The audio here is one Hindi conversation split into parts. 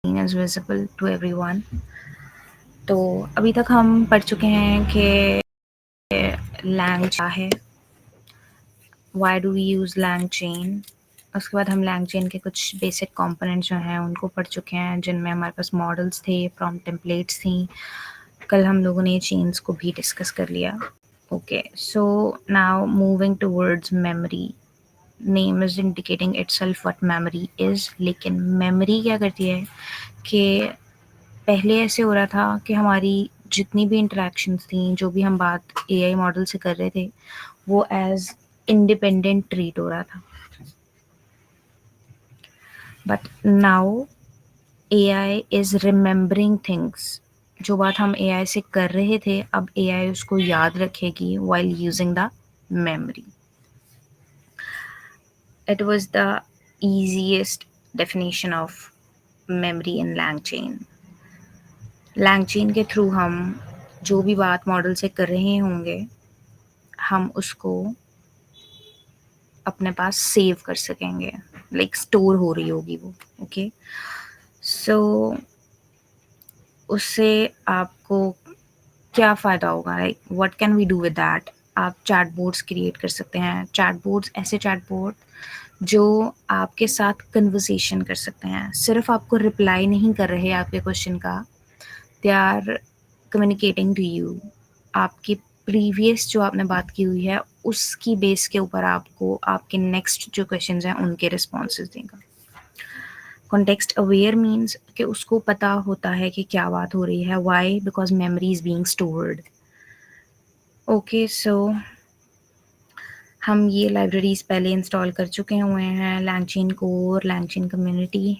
screen is visible to everyone. तो अभी तक हम पढ़ चुके हैं कि लैंग क्या है, why do we use LangChain. उसके बाद हम लैंग चेन के कुछ बेसिक कंपोनेंट जो हैं उनको पढ़ चुके हैं, जिनमें हमारे पास मॉडल्स थे, प्रॉम्प्ट टेम्पलेट्स थी। कल हम लोगों ने चेन्स को भी डिस्कस कर लिया। Okay, so now moving towards memory. Name is indicating itself what memory is, लेकिन मेमोरी क्या करती है कि पहले ऐसे हो रहा था कि हमारी जितनी भी इंटरेक्शंस थी, जो भी हम बात एआई मॉडल से कर रहे थे, वो एज इंडिपेंडेंट ट्रीट हो रहा था। But now AI is remembering things. जो बात हम एआई से कर रहे थे, अब एआई उसको याद रखेगी while using the memory. It was the easiest definition of memory in LangChain. LangChain के थ्रू हम जो भी बात मॉडल से कर रहे होंगे, हम उसको अपने पास सेव कर सकेंगे, लाइक स्टोर हो रही होगी वो। ओके, सो उससे आपको क्या फ़ायदा होगा, like what can we do with that. आप चैटबॉट्स क्रिएट कर सकते हैं। चैटबॉट्स ऐसे चैटबॉट जो आपके साथ कन्वर्सेशन कर सकते हैं, सिर्फ आपको रिप्लाई नहीं कर रहे आपके क्वेश्चन का, they are communicating to you. आपकी प्रीवियस जो आपने बात की हुई है, उसकी बेस के ऊपर आपको आपके नेक्स्ट जो क्वेश्चंस हैं उनके रिस्पॉन्सेज देगा। कॉन्टेक्स्ट अवेयर मीन्स कि उसको पता होता है कि क्या बात हो रही है। Why? Because memory is being stored. Okay, so हम ये लाइब्रेरीज पहले इंस्टॉल कर चुके हुए हैं, लैंगचेन कोर, लैंगचेन कम्युनिटी।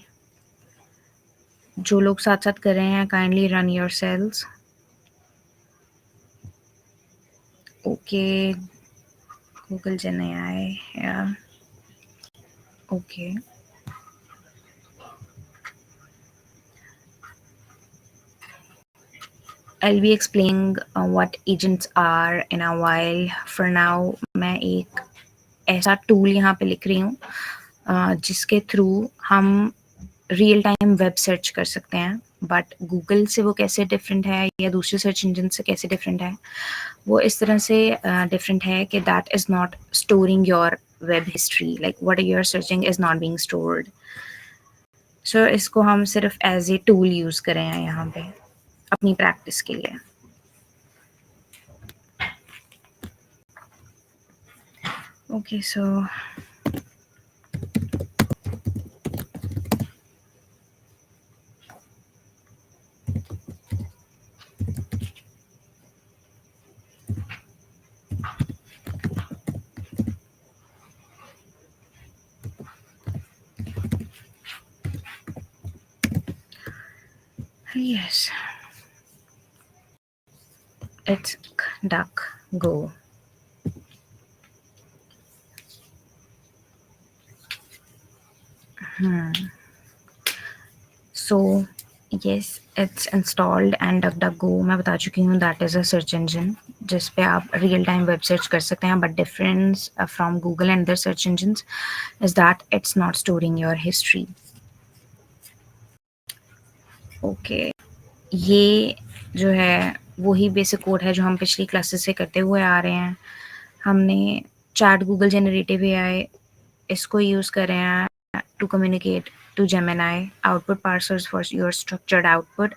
जो लोग साथ साथ कर रहे हैं, kindly run your cells. Okay, Google Gen AI, okay. I'll be explaining what agents are in a while. For now, मैं एक ऐसा टूल यहाँ पे लिख रही हूँ जिसके थ्रू हम रियल टाइम वेब सर्च कर सकते हैं। बट गूगल से वो कैसे डिफरेंट है या दूसरे सर्च इंजन से कैसे डिफरेंट है, वो इस तरह से डिफरेंट है कि that is not storing your web history, like what you are searching is not being stored. So इसको हम सिर्फ एज ए टूल यूज़ करें हैं यहाँ पे अपनी प्रैक्टिस के लिए। Okay, so yes, it's duck go. So yes, it's installed and DuckDuckGo मैं बता चुकी हूँ, that is a search engine जिस पे आप रियल टाइम वेब सर्च कर सकते हैं। But difference from Google and other search engines is that it's not storing your history. Okay, ये जो है वही बेसिक कोड है जो हम पिछली क्लासेस से करते हुए आ रहे हैं। हमने चैट गूगल जनरेटिव AI इसको यूज़ कर रहे हैं to communicate to Gemini output parsers for your structured output।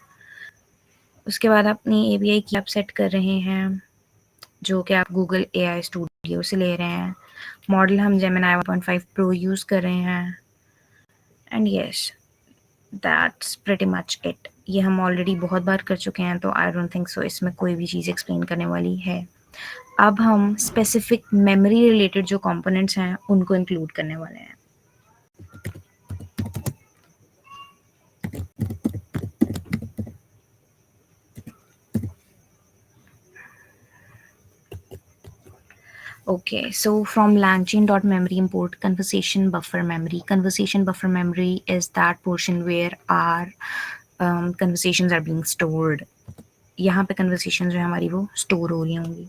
उसके बाद अपनी API की आप सेट कर रहे हैं जो कि आप गूगल AI स्टूडियो से ले रहे हैं। मॉडल हम Gemini 1.5 Pro यूज़ कर रहे हैं। And yes, that's pretty much it. ये हम ऑलरेडी बहुत बार कर चुके हैं, तो आई डोंट थिंक सो इसमें कोई भी चीज़ एक्सप्लेन करने वाली है। अब हम स्पेसिफिक मेमोरी रिलेटेड जो कंपोनेंट्स हैं उनको इंक्लूड करने वाले हैं। Okay, so from langchain.memory import conversation buffer memory. Conversation buffer memory is that portion where our conversations are being stored. यहाँ पे conversations जो है हमारी वो store हो रही होंगी.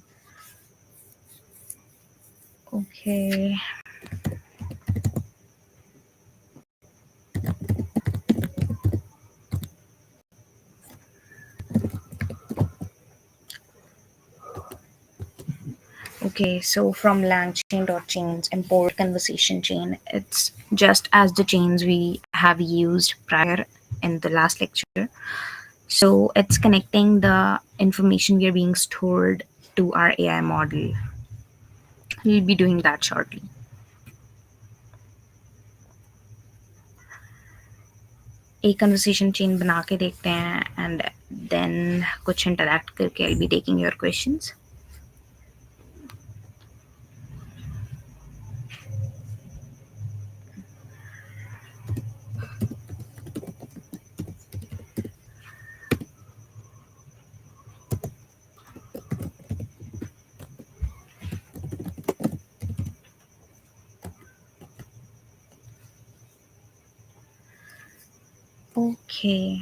Okay. Okay, so from langchain.chains, import conversation chain, it's just as the chains we have used prior in the last lecture. So it's connecting the information we are being stored to our AI model. We'll be doing that shortly. एक कन्वर्सेशन चेन बना के देखते हैं एंड देन कुछ इंटरैक्ट करके I be taking your questions. Okay,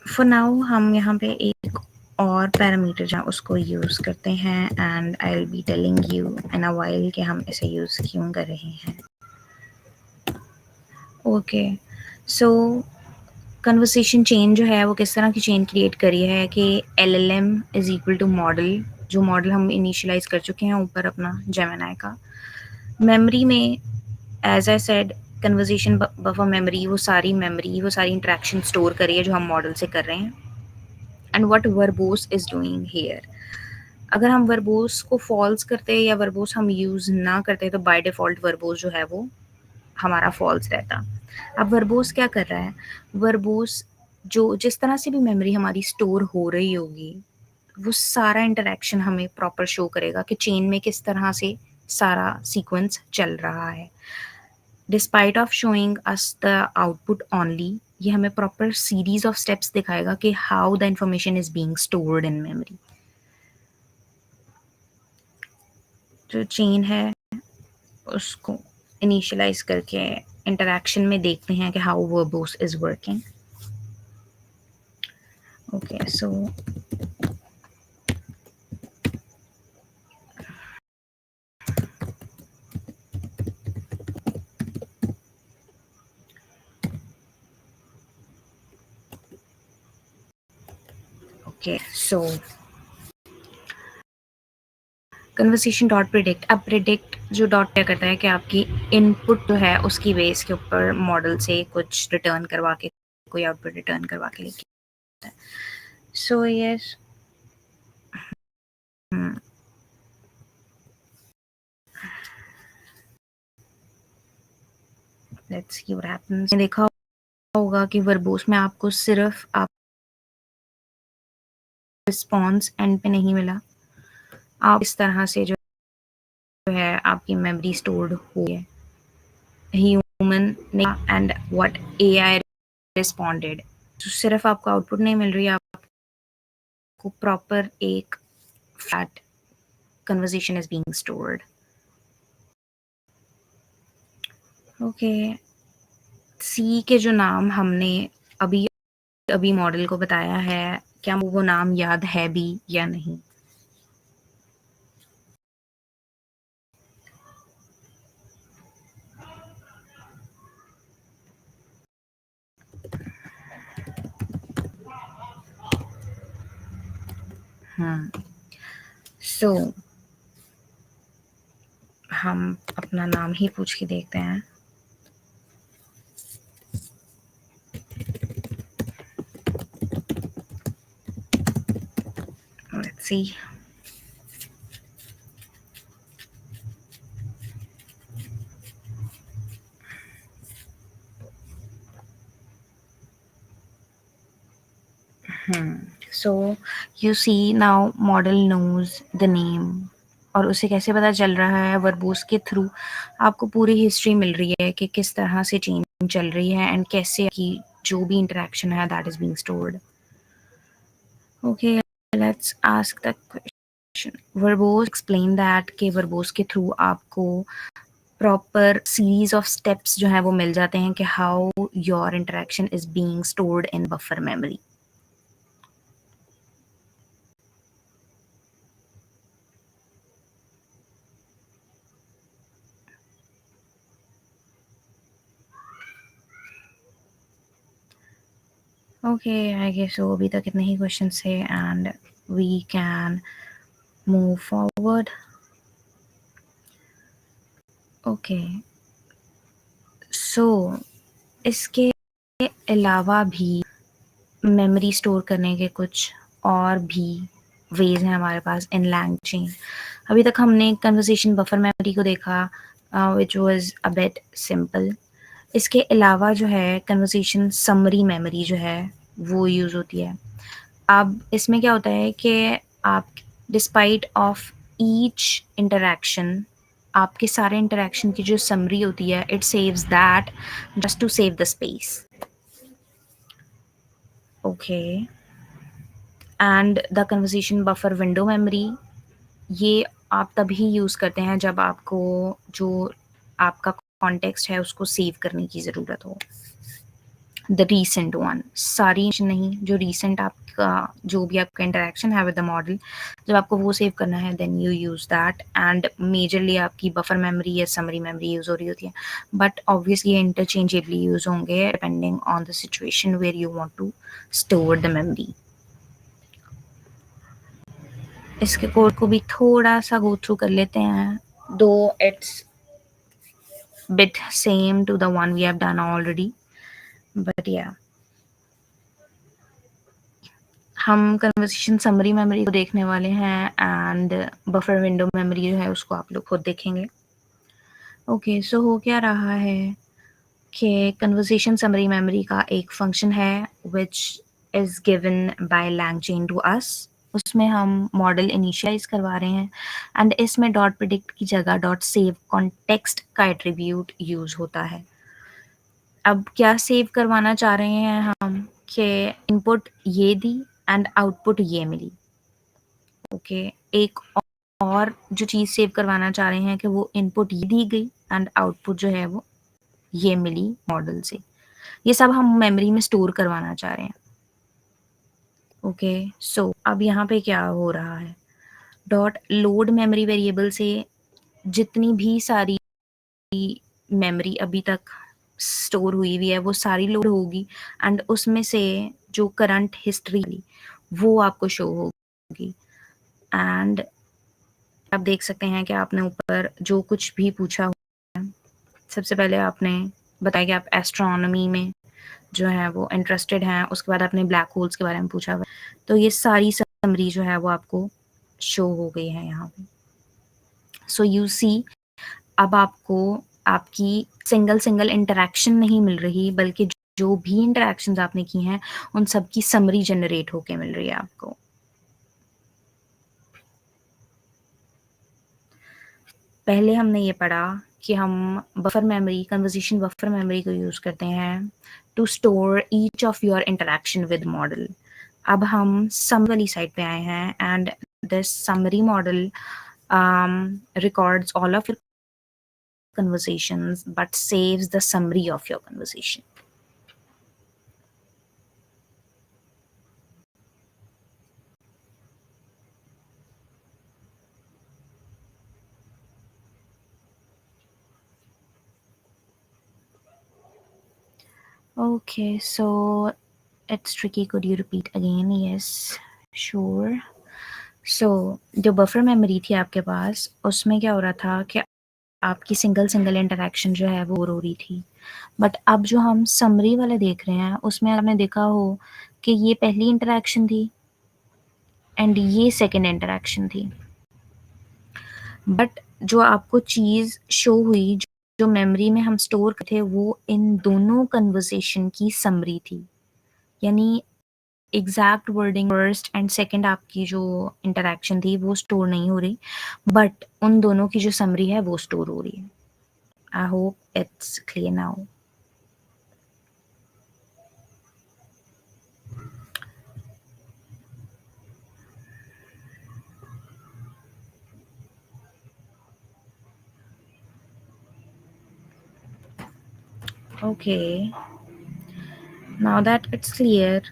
for now हम यहाँ पे एक और पैरामीटर जहाँ उसको यूज़ करते हैं and I will be telling you in a while कि हम इसे यूज़ क्यों कर रहे हैं. ओके, सो कन्वर्सेशन चेन जो है वो किस तरह की चेन क्रिएट करी है कि LLM is equal to model, जो मॉडल हम इनिशियलाइज कर चुके हैं ऊपर अपना जेमिनी का. मेमोरी में as I said conversation buffer memory, वो सारी इंटरेक्शन स्टोर करी है जो हम मॉडल से कर रहे हैं. And what verbose is doing here, अगर हम वर्बोस को फॉल्स करते या वर्बोस हम यूज़ ना करते तो बाय डिफ़ॉल्ट वर्बोस जो है वो हमारा फॉल्स रहता. अब वर्बोस क्या कर रहा है, वर्बोस जो जिस तरह से भी मेमोरी हमारी स्टोर हो रही होगी वो सारा इंटरेक्शन हमें प्रॉपर शो करेगा कि चेन में किस तरह से सारा सीक्वेंस चल रहा है. Despite of showing us the output only, ये हमें प्रॉपर सीरीज ऑफ स्टेप्स दिखाएगा कि how the information is being stored in memory. जो चेन है उसको इनिशियलाइज करके इंटरेक्शन में देखते हैं कि how verbose is working. Okay, so okay, so conversation dot predict. अब प्रिडिक्ट जो डॉट क्या करता है कि आपकी इनपुट जो है उसकी बेस के ऊपर मॉडल से कुछ रिटर्न करवा के कोई आउटपुट रिटर्न करवा के लेके आता है. So yes, let's see what happens. देखा होगा कि वर्बोस में आपको सिर्फ आप रिस्पॉन्स एंड पे नहीं मिला, आप इस तरह से जो है आपकी मेमोरी स्टोर्ड हुई है. ह्यूमन ने एंड व्हाट AI रिस्पॉन्डेड, तो सिर्फ आपको आउटपुट नहीं मिल रही, आपको प्रॉपर एक flat conversation is being stored. Okay, see के जो नाम हमने अभी अभी मॉडल को बताया है, क्या वो नाम याद है भी या नहीं? सो हम अपना नाम ही पूछ के देखते हैं. Let's see. So you see now model knows the name, और उसे कैसे पता चल रहा है, वर्बोस के थ्रू आपको पूरी हिस्ट्री मिल रही है कि किस तरह से चेंज चल रही है एंड कैसे की जो भी इंटरेक्शन है that is being stored. Okay, let's ask the question. Verbose explain that के वर्बोस के थ्रू आपको प्रॉपर सीरीज ऑफ स्टेप्स जो है वो मिल जाते हैं कि how your interaction is being stored in buffer memory. Okay, I guess so अभी तक इतने ही क्वेश्चन थे and we can move forward. Okay, so इसके अलावा भी मेमोरी स्टोर करने के कुछ और भी वेज़ हैं हमारे पास इन LangChain। अभी तक हमने कन्वर्सेशन बफर मेमोरी को देखा, which was a bit simple. इसके अलावा जो है कन्वर्सेशन समरी मेमोरी जो है वो यूज़ होती है। अब इसमें क्या होता है कि आप डिस्पाइट ऑफ ईच इंटरैक्शन, आपके सारे इंटरैक्शन की जो समरी होती है, it saves that just to save the space. Okay, and the conversation buffer window memory, ये आप तभी यूज़ करते हैं जब आपको जो आपका कॉन्टेक्स्ट है उसको सेव करने की ज़रूरत हो। द रीसेंट वन, सारी नहीं, जो रीसेंट आपका जो भी आपका इंटरेक्शन है विद द मॉडल, जब आपको वो सेव करना है then you use that. And majorly आपकी बफर मेमोरी या समरी मेमोरी यूज़ हो रही होती है, बट ऑब्वियसली ये इंटरचेंजेबली यूज़ होंगे depending on the situation where you want to store the memory. इसके कोड को भी थोड़ा सा गो थ्रू कर लेते हैं, दो it's bit same to the one we have done already, but yeah, हम कन्वर्सेशन समरी मेमोरी को देखने वाले हैं एंड बफर विंडो मेमोरी जो है उसको आप लोग खुद देखेंगे। ओके, सो हो क्या रहा है कि कन्वर्सेशन समरी मेमोरी का एक फंक्शन है which is given by LangChain to us. उसमें हम मॉडल इनिशियलाइज करवा रहे हैं एंड इसमें डॉट प्रिडिक्ट की जगह डॉट सेव कॉन्टेक्स्ट का एट्रीब्यूट यूज़ होता है। अब क्या सेव करवाना चाह रहे हैं हम कि इनपुट ये दी एंड आउटपुट ये मिली। ओके, एक और जो चीज़ सेव करवाना चाह रहे हैं कि वो इनपुट ये दी गई एंड आउटपुट जो है वो ये मिली मॉडल से। ये सब हम मेमोरी में स्टोर करवाना चाह रहे हैं। ओके, सो अब यहाँ पे क्या हो रहा है, डॉट लोड मेमोरी वेरिएबल से जितनी भी सारी मेमोरी अभी तक स्टोर हुई हुई है वो सारी लोड होगी एंड उसमें से जो करंट हिस्ट्री वो आपको शो होगी। एंड आप देख सकते हैं कि आपने ऊपर जो कुछ भी पूछा हुआ है, सबसे पहले आपने बताया कि आप एस्ट्रोनॉमी में जो है वो इंटरेस्टेड हैं, उसके बाद आपने ब्लैक होल्स के बारे में पूछा हुआ है, तो ये सारी समरी जो है वो आपको शो हो गई है यहाँ पे। सो यू सी, अब आपको आपकी सिंगल इंटरैक्शन नहीं मिल रही, बल्कि जो भी इंटरैक्शंस आपने की हैं उन सब की समरी जनरेट होके मिल रही है आपको। पहले हमने ये पढ़ा कि हम buffer memory, conversation buffer memory को यूज़ करते हैं to store each of your interaction with model. अब हम सम वाली साइड पे आए हैं and this summary model records all of your conversations but saves the summary of your conversation. Okay, so it's tricky. Could you repeat again? Yes, sure. So जो बफर मेमोरी थी आपके पास, उसमें क्या हो रहा था कि आपकी सिंगल इंटरैक्शन जो है वो हो रही थी, बट अब जो हम समरी वाले देख रहे हैं उसमें आपने देखा हो कि ये पहली इंटरैक्शन थी एंड ये सेकेंड इंटरैक्शन थी, बट जो आपको चीज़ शो हुई, जो मेमोरी में हम स्टोर करते थे, वो इन दोनों कन्वर्सेशन की समरी थी। यानी exact wording first and second आपकी जो इंटरैक्शन थी वो स्टोर नहीं हो रही, बट उन दोनों की जो समरी है वो स्टोर हो रही है। I hope it's clear now. Okay, now that it's clear,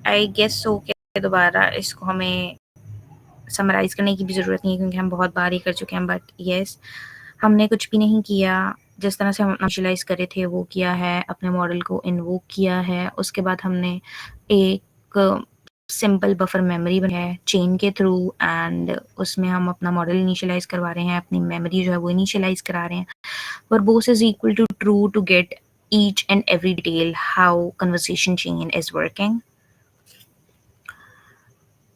I guess so कि दोबारा इसको हमें समराइज़ करने की भी ज़रूरत नहीं है क्योंकि हम बहुत बार ही कर चुके हैं, बट येस, हमने कुछ भी नहीं किया, जिस तरह से हम इनिशियलाइज़ करे थे वो किया है, अपने मॉडल को इन्वोक किया है, उसके बाद हमने एक सिंपल बफर मेमोरी है चेन के थ्रू एंड उसमें हम अपना मॉडल इनिशियलाइज़ करवा रहे हैं, अपनी मेमोरी जो है वो इनिशियलाइज़ करा रहे हैं। Verbose is equal to true to get each and every detail how conversation chain is working.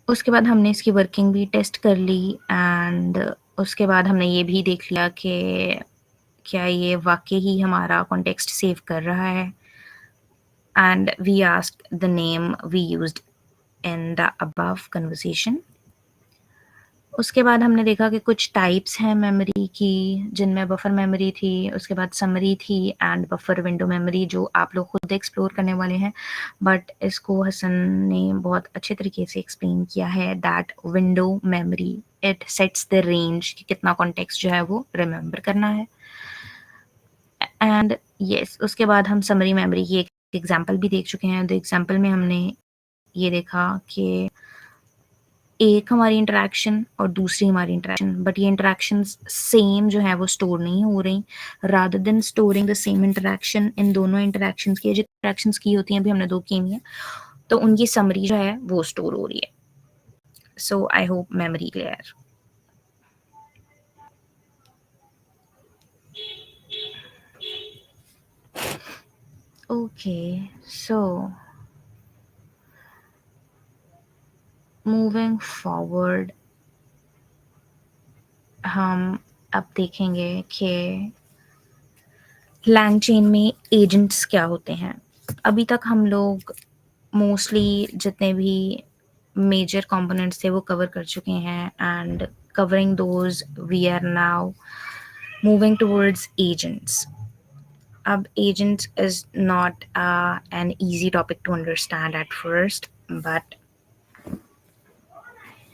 उसके बाद हमने इसकी वर्किंग भी टेस्ट कर ली एंड उसके बाद हमने ये भी देख लिया कि क्या ये वाकई ही हमारा कॉन्टेक्स्ट सेव कर रहा है and we asked the name we used in the above conversation. उसके बाद हमने देखा कि कुछ टाइप्स हैं मेमोरी की जिनमें बफर मेमोरी थी, उसके बाद समरी थी एंड बफर विंडो मेमोरी जो आप लोग खुद एक्सप्लोर करने वाले हैं, बट इसको हसन ने बहुत अच्छे तरीके से एक्सप्लेन किया है that window memory it sets the range कि कितना कॉन्टेक्स्ट जो है वो रिमेंबर करना है। एंड यस उसके बाद हम समरी मेमोरी की एक एग्जाम्पल भी देख चुके हैं। तो एग्जाम्पल में हमने ये देखा कि एक हमारी इंटरेक्शन और दूसरी हमारी इंटरेक्शन, बट ये इंटरेक्शंस सेम जो है वो स्टोर नहीं हो रही। Rather than storing the same interaction इन दोनों इंटरेक्शंस की जो इंटरेक्शंस की होती हैं, अभी हमने 2 की हुई हैं, तो उनकी समरी जो है वो स्टोर हो रही है। So I hope memory clear. Okay so moving forward हम अब देखेंगे कि लैंग चेन में एजेंट्स क्या होते हैं। अभी तक हम लोग मोस्टली जितने भी मेजर कंपोनेंट्स थे वो कवर कर चुके हैं and covering those we are now moving towards agents. अब agents is not an easy topic to understand at first, but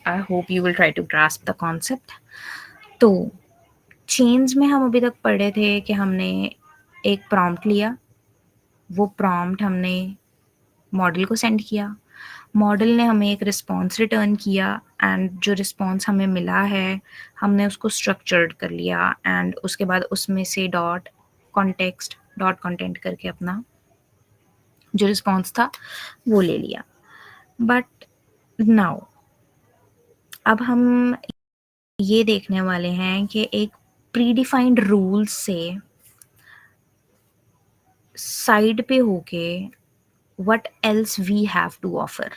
I hope you will try to grasp the concept. तो चेन्स में हम अभी तक पढ़े थे कि हमने एक प्रॉम्प्ट लिया, वो प्रॉम्प्ट हमने मॉडल को सेंड किया, मॉडल ने हमें एक रिस्पॉन्स रिटर्न किया एंड जो रिस्पॉन्स हमें मिला है हमने उसको स्ट्रक्चर्ड कर लिया एंड उसके बाद उसमें से डॉट कॉन्टेक्स्ट डॉट कंटेंट करके अपना जो रिस्पॉन्स था वो ले लिया। बट नाउ अब हम ये देखने वाले हैं कि एक प्रीडिफाइंड रूल से साइड पे होके what else we have to offer,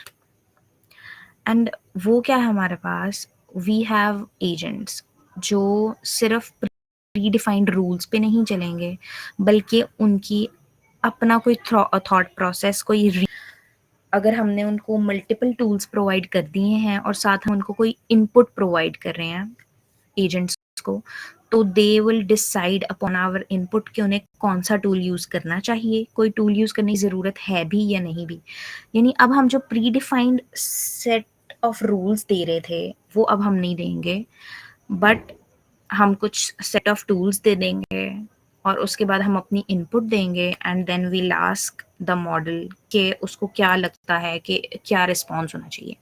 and वो क्या है हमारे पास, वी हैव एजेंट्स जो सिर्फ प्रीडिफाइंड रूल्स पे नहीं चलेंगे बल्कि उनकी अपना कोई थॉट प्रोसेस अगर हमने उनको मल्टीपल टूल्स प्रोवाइड कर दिए हैं और साथ में उनको कोई इनपुट प्रोवाइड कर रहे हैं एजेंट्स को, तो they will decide upon our input कि उन्हें कौन सा टूल यूज करना चाहिए, कोई टूल यूज करने की जरूरत है भी या नहीं भी। यानी अब हम जो predefined set of rules दे रहे थे वो अब हम नहीं देंगे, बट हम कुछ सेट ऑफ टूल्स दे देंगे और उसके बाद हम अपनी इनपुट देंगे and then we'll ask the model कि उसको क्या लगता है कि क्या रिस्पॉन्स होना चाहिए,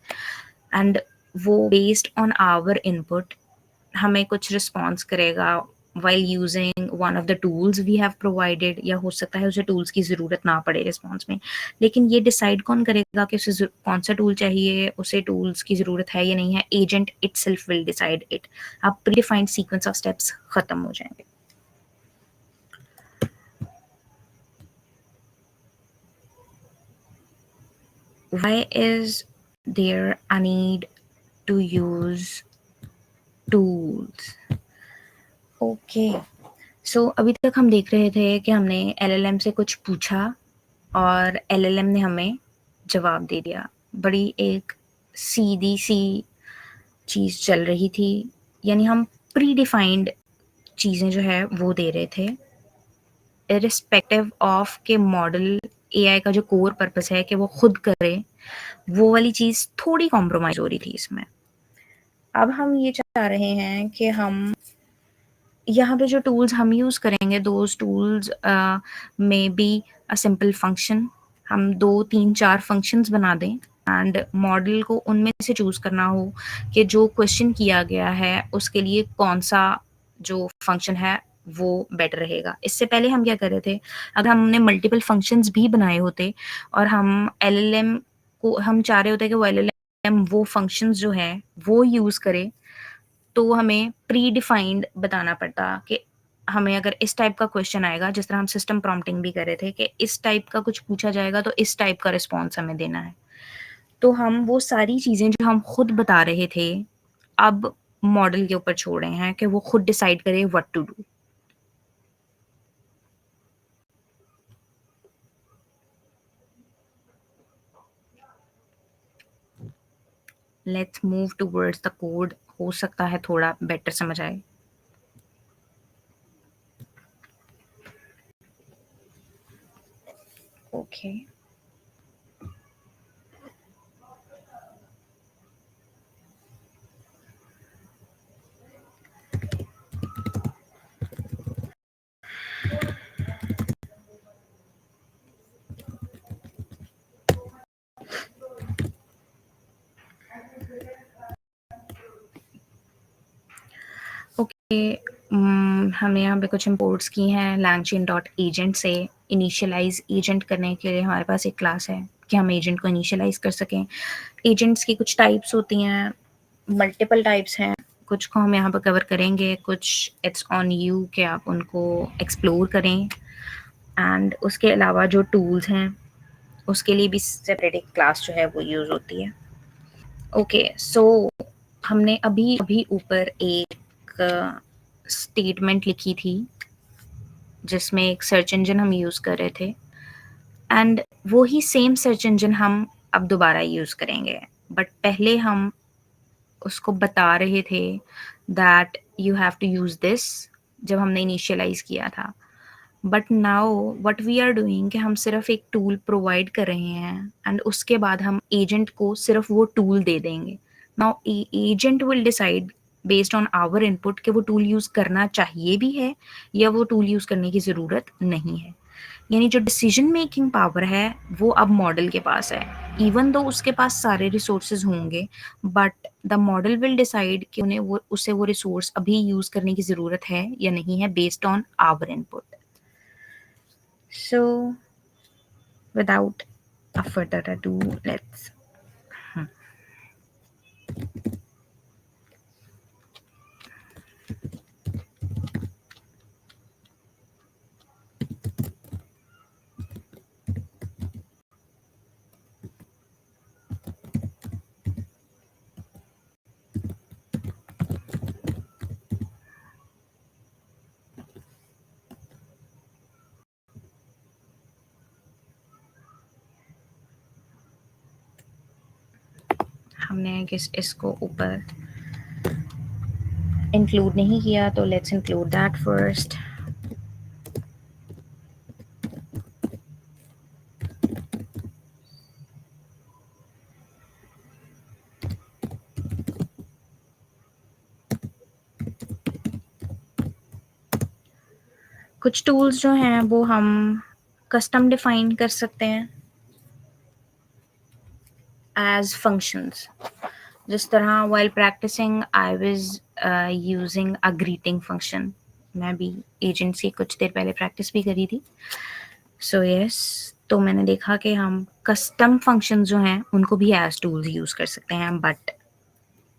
एंड वो बेस्ड ऑन आवर इनपुट हमें कुछ रिस्पॉन्स करेगा while using one of the tools we have provided, या हो सकता है उसे टूल्स की ज़रूरत ना पड़े रिस्पॉन्स में, लेकिन ये डिसाइड कौन करेगा कि उसे कौन सा टूल चाहिए, उसे टूल्स की ज़रूरत है या नहीं है, agent itself will decide it. अब प्रीडिफाइंड सीक्वेंस ऑफ स्टेप्स ख़त्म हो जाएंगे। Why is there a need to use tools? Okay so अभी तक हम देख रहे थे कि हमने LLM से कुछ पूछा और LLM ने हमें जवाब दे दिया। बड़ी एक सीधी सी चीज़ चल रही थी, यानी हम प्री डिफाइंड चीज़ें जो है वो दे रहे थे इरिस्पेक्टिव ऑफ के मॉडल AI का जो कोर पर्पस है कि वो खुद करे, वो वाली चीज़ थोड़ी कॉम्प्रोमाइज़ हो रही थी इसमें। अब हम ये चाह रहे हैं कि हम यहाँ पे जो टूल्स हम यूज़ करेंगे दोज टूल्स में बी अ सिंपल फंक्शन, हम 2, 3, 4 फंक्शंस बना दें एंड मॉडल को उनमें से चूज़ करना हो कि जो क्वेश्चन किया गया है उसके लिए कौन सा जो फंक्शन है वो बेटर रहेगा। इससे पहले हम क्या कर रहे थे, अगर हमने मल्टीपल फंक्शंस भी बनाए होते और हम LLM को हम चाह रहे होते कि वो LLM हम वो फंक्शंस जो है वो यूज़ करें, तो हमें प्री डिफाइंड बताना पड़ता कि हमें अगर इस टाइप का क्वेश्चन आएगा, जिस तरह हम सिस्टम प्रॉम्प्टिंग भी कर रहे थे कि इस टाइप का कुछ पूछा जाएगा तो इस टाइप का रिस्पॉन्स हमें देना है। तो हम वो सारी चीज़ें जो हम खुद बता रहे थे, अब मॉडल के ऊपर छोड़ रहे हैं कि वो खुद डिसाइड करे what to do. Let's move towards the code, हो सकता है थोड़ा बेटर समझ आए। ओके। ओके, हमने यहाँ पे कुछ इंपोर्ट्स की हैं langchain डॉट एजेंट से। इनिशियलाइज एजेंट करने के लिए हमारे पास एक क्लास है कि हम एजेंट को इनिशियलाइज कर सकें। एजेंट्स की कुछ टाइप्स होती हैं, मल्टीपल टाइप्स हैं, कुछ को हम यहाँ पर कवर करेंगे, कुछ इट्स ऑन यू कि आप उनको एक्सप्लोर करें। एंड उसके अलावा जो टूल्स हैं उसके लिए भी सेपरेट एक क्लास जो है वो यूज़ होती है। ओके, सो हमने अभी अभी ऊपर एक स्टेटमेंट लिखी थी जिसमें एक सर्च इंजन हम यूज़ कर रहे थे, एंड वो ही सेम सर्च इंजन हम अब दोबारा यूज़ करेंगे। बट पहले हम उसको बता रहे थे that you have to use this, जब हमने इनिशियलाइज किया था। But now what we are doing कि हम सिर्फ एक टूल प्रोवाइड कर रहे हैं एंड उसके बाद हम एजेंट को सिर्फ वो टूल दे देंगे। Now agent will decide based on our input कि वो टूल यूज़ करना चाहिए भी है या वो टूल यूज़ करने की ज़रूरत नहीं है। यानी जो डिसीजन मेकिंग पावर है वो अब मॉडल के पास है। इवन दो उसके पास सारे रिसोर्सेज होंगे, but the model will decide कि उन्हें वो उसे वो रिसोर्स अभी यूज़ करने की ज़रूरत है या नहीं है based on our input. So, without a further ado, let's हमने किस इसको ऊपर इंक्लूड नहीं किया, तो लेट्स इंक्लूड दैट फर्स्ट। कुछ टूल्स जो हैं वो हम कस्टम डिफाइन कर सकते हैं एज फंक्शंस। जिस तरह while practicing I was using a greeting function। मैं भी एजेंट से कुछ देर पहले प्रैक्टिस भी करी थी। सो यस, तो मैंने देखा कि हम कस्टम फंक्शन जो हैं उनको भी एज टूल्स यूज़ कर सकते हैं। बट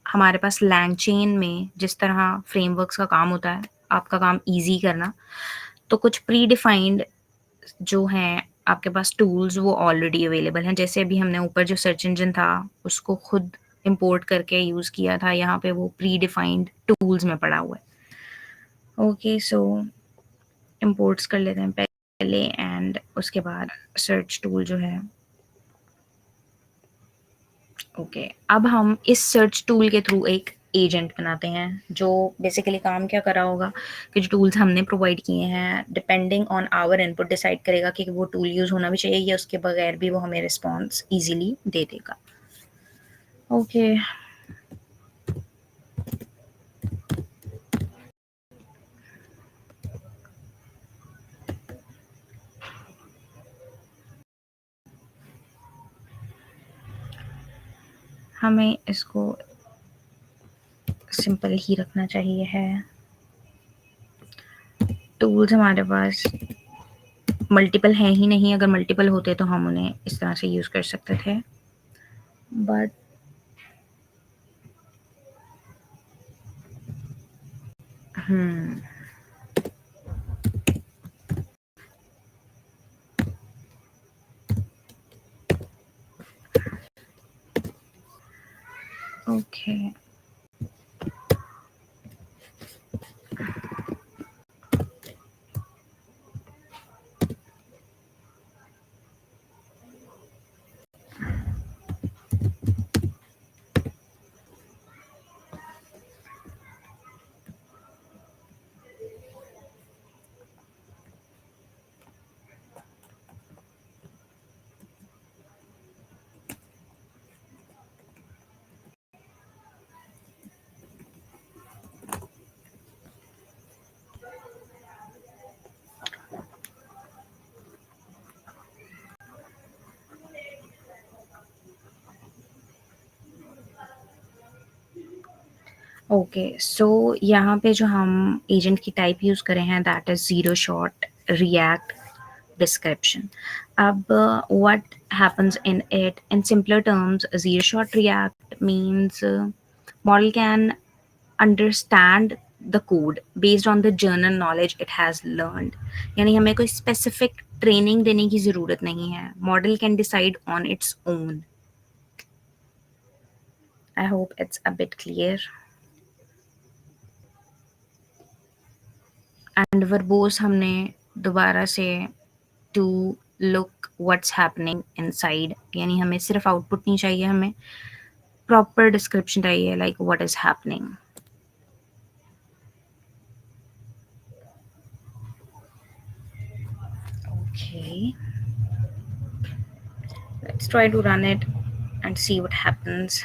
हमारे पास LangChain में जिस तरह फ्रेमवर्क्स का काम होता है, आपका काम ईज़ी करना, तो कुछ प्री डिफाइंड जो हैं आपके पास टूल्स वो ऑलरेडी अवेलेबल हैं। जैसे अभी हमने ऊपर जो सर्च इंजन था उसको खुद इंपोर्ट करके यूज़ किया था, यहाँ पे वो प्री डिफाइंड टूल्स में पड़ा हुआ है। ओके, सो इंपोर्ट्स कर लेते हैं पहले एंड उसके बाद सर्च टूल जो है। ओके, अब हम इस सर्च टूल के थ्रू एक एजेंट बनाते हैं जो बेसिकली काम क्या कर रहा होगा कि जो टूल्स हमने प्रोवाइड किए हैं depending on our input decide करेगा कि वो टूल यूज़ होना भी चाहिए या उसके बगैर भी वो हमें रिस्पॉन्स ईजिली दे देगा। ओके, हमें इसको सिंपल ही रखना चाहिए है। टूल्स हमारे पास मल्टीपल हैं ही नहीं, अगर मल्टीपल होते तो हम उन्हें इस तरह से यूज़ कर सकते थे। But Hmm. Okay. ओके, सो यहाँ पे जो हम एजेंट की टाइप यूज़ करें हैं that is zero shot react description. अब what happens in it in simpler terms, zero shot react means model can understand the code based on the general knowledge it has learned. यानी हमें कोई specific training देने की ज़रूरत नहीं है. Model can decide on its own. I hope it's a bit clear. And verbose हमने दोबारा से to look what's happening inside, यानी हमें सिर्फ आउटपुट नहीं चाहिए, हमें प्रॉपर डिस्क्रिप्शन चाहिए like what is happening. Okay, let's try to run it and see what happens.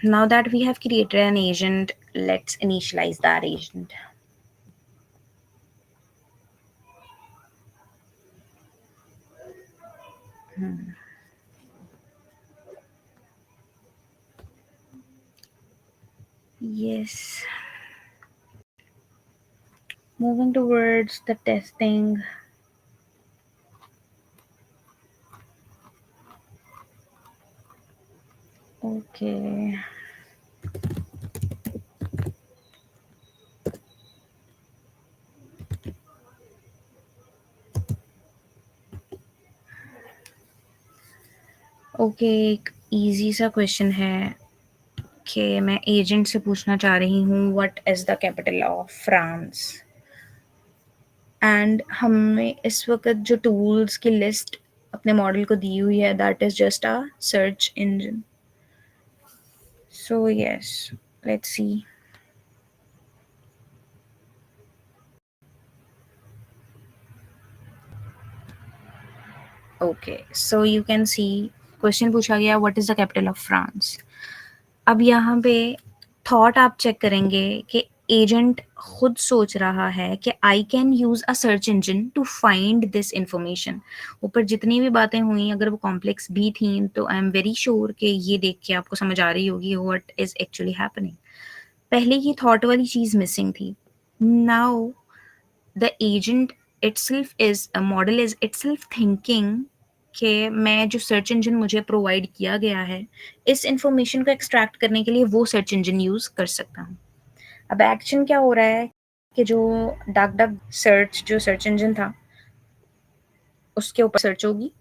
Now that we have created an agent, let's initialize that agent. Yes. Moving towards the testing. Okay. Okay, एक इजी सा क्वेश्चन है कि मैं एजेंट से पूछना चाह रही हूँ what is the capital of France, and हमें इस वक्त जो टूल्स की लिस्ट अपने मॉडल को दी हुई है that is just a search engine. So yes, let's see. Okay, so you can see question पूछा गया what is the capital of France. अब यहाँ पे थॉट आप चेक करेंगे कि एजेंट खुद सोच रहा है कि I can use a search engine to find this information. ऊपर जितनी भी बातें हुई अगर वो कॉम्प्लेक्स भी थी तो आई एम वेरी श्योर कि ये देख के आपको समझ आ रही होगी व्हाट इज़ एक्चुअली हैपनिंग. पहले की थॉट वाली चीज़ मिसिंग थी. Now the agent itself is a model is itself thinking कि मैं जो सर्च इंजन मुझे प्रोवाइड किया गया है इस इंफॉर्मेशन को एक्सट्रैक्ट करने के लिए वो सर्च इंजन यूज़ कर सकता हूँ. अब एक्शन क्या हो रहा है कि जो डक डक सर्च जो सर्च इंजन था उसके ऊपर सर्च होगी,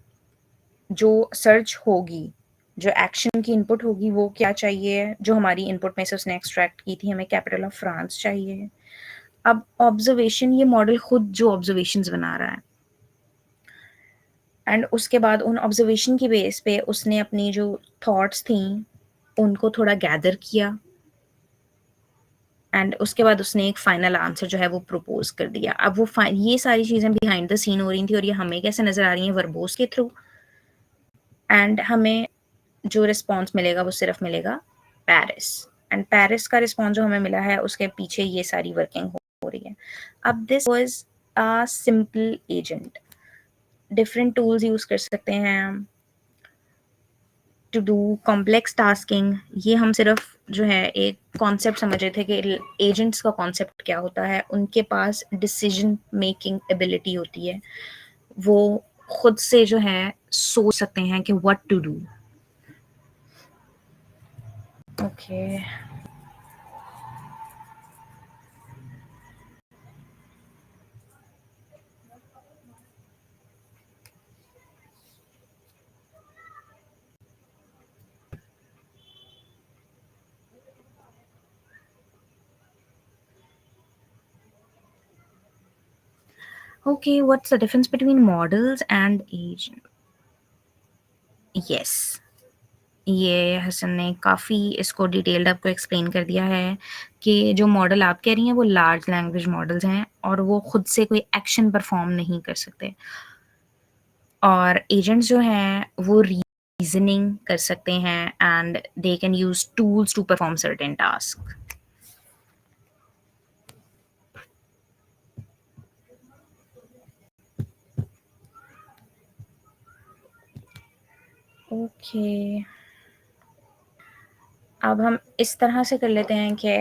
जो सर्च होगी, जो एक्शन की इनपुट होगी वो क्या चाहिए, जो हमारी इनपुट में से उसने एक्सट्रैक्ट की थी हमें कैपिटल ऑफ फ्रांस चाहिए. अब ऑब्जर्वेशन, ये मॉडल खुद जो ऑब्जर्वेशंस बना रहा है एंड उसके बाद उन ऑब्जर्वेशन की बेस पे उसने अपनी जो थॉट्स थी उनको थोड़ा गैदर किया एंड उसके बाद उसने एक फाइनल आंसर जो है वो प्रपोज कर दिया. अब वो ये सारी चीज़ें बिहाइंड द सीन हो रही थी और ये हमें कैसे नज़र आ रही हैं वर्बोस के थ्रू, एंड हमें जो रिस्पॉन्स मिलेगा वो सिर्फ मिलेगा पेरिस. एंड पेरिस का रिस्पॉन्स जो हमें मिला है उसके पीछे ये सारी वर्किंग हो रही है. अब this was a simple agent. Different tools use कर सकते हैं हम टू डू कॉम्प्लेक्स टास्किंग. ये हम सिर्फ जो है एक कॉन्सेप्ट समझ रहे थे कि एजेंट्स का कॉन्सेप्ट क्या होता है. उनके पास डिसीजन मेकिंग एबिलिटी होती है, वो खुद से जो है सोच सकते हैं कि what to do. Okay. Okay, what's the difference between models and agent? Yes, ये हसन ने काफ़ी इसको डिटेल्ड आपको एक्सप्लेन कर दिया है कि जो मॉडल आप कह रही हैं वो लार्ज लैंग्वेज मॉडल्स हैं और वो खुद से कोई एक्शन परफॉर्म नहीं कर सकते, और एजेंट्स जो हैं वो रीजनिंग कर सकते हैं and they can use tools to perform certain task. Okay, अब हम इस तरह से कर लेते हैं कि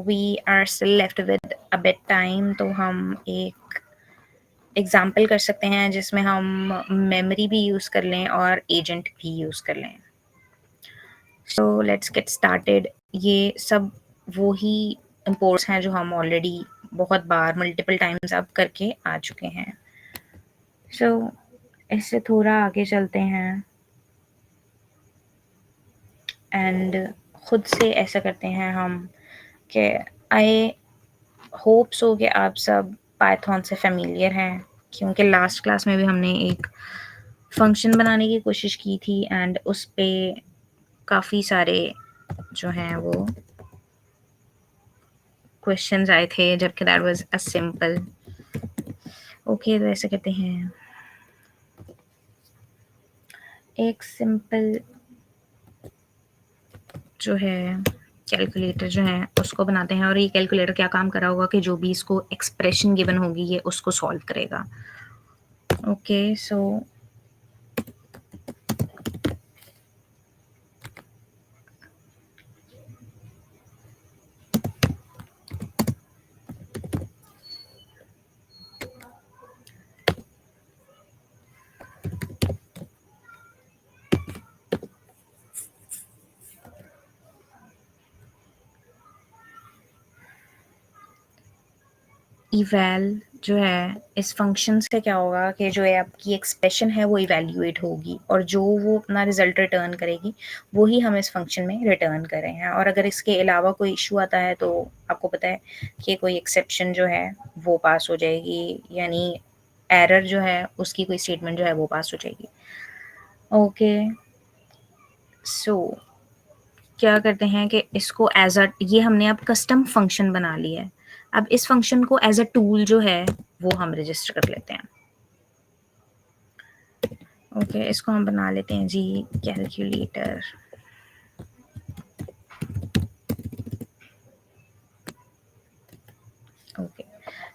we are still left with a bit time, तो हम एक एग्जाम्पल कर सकते हैं जिसमें हम मेमोरी भी यूज़ कर लें और एजेंट भी यूज़ कर लें। So let's get started. ये सब वो ही इंपोर्ट्स हैं जो हम ऑलरेडी बहुत बार मल्टीपल टाइम्स अब करके आ चुके हैं। सो इससे थोड़ा आगे चलते हैं एंड खुद से ऐसा करते हैं हम कि आई होप सो कि आप सब पाइथन से फेमिलियर हैं, क्योंकि लास्ट क्लास में भी हमने एक फंक्शन बनाने की कोशिश की थी एंड उस पे काफ़ी सारे जो हैं वो क्वेश्चंस आए थे, जबकि that was a simple. Okay, तो ऐसे कहते हैं एक सिंपल जो है कैलकुलेटर जो है उसको बनाते हैं, और ये कैलकुलेटर क्या काम कर रहा होगा कि जो भी इसको एक्सप्रेशन गिवन होगी ये उसको सॉल्व करेगा। ओके, सो इवैल जो है इस फंक्शन से क्या होगा कि जो है आपकी एक्सप्रेशन है वो इवैल्यूएट होगी, और जो वो अपना रिजल्ट रिटर्न करेगी वो ही हम इस फंक्शन में रिटर्न कर रहे हैं। और अगर इसके अलावा कोई इशू आता है तो आपको पता है कि कोई एक्सेप्शन जो है वो पास हो जाएगी, यानी एरर जो है उसकी कोई स्टेटमेंट जो है वो पास हो जाएगी। ओके, सो क्या करते हैं कि इसको एज अ ये हमने अब कस्टम फंक्शन बना लिया है। अब इस फंक्शन को एज अ टूल जो है वो हम रजिस्टर कर लेते हैं। ओके, इसको हम बना लेते हैं G calculator. Okay,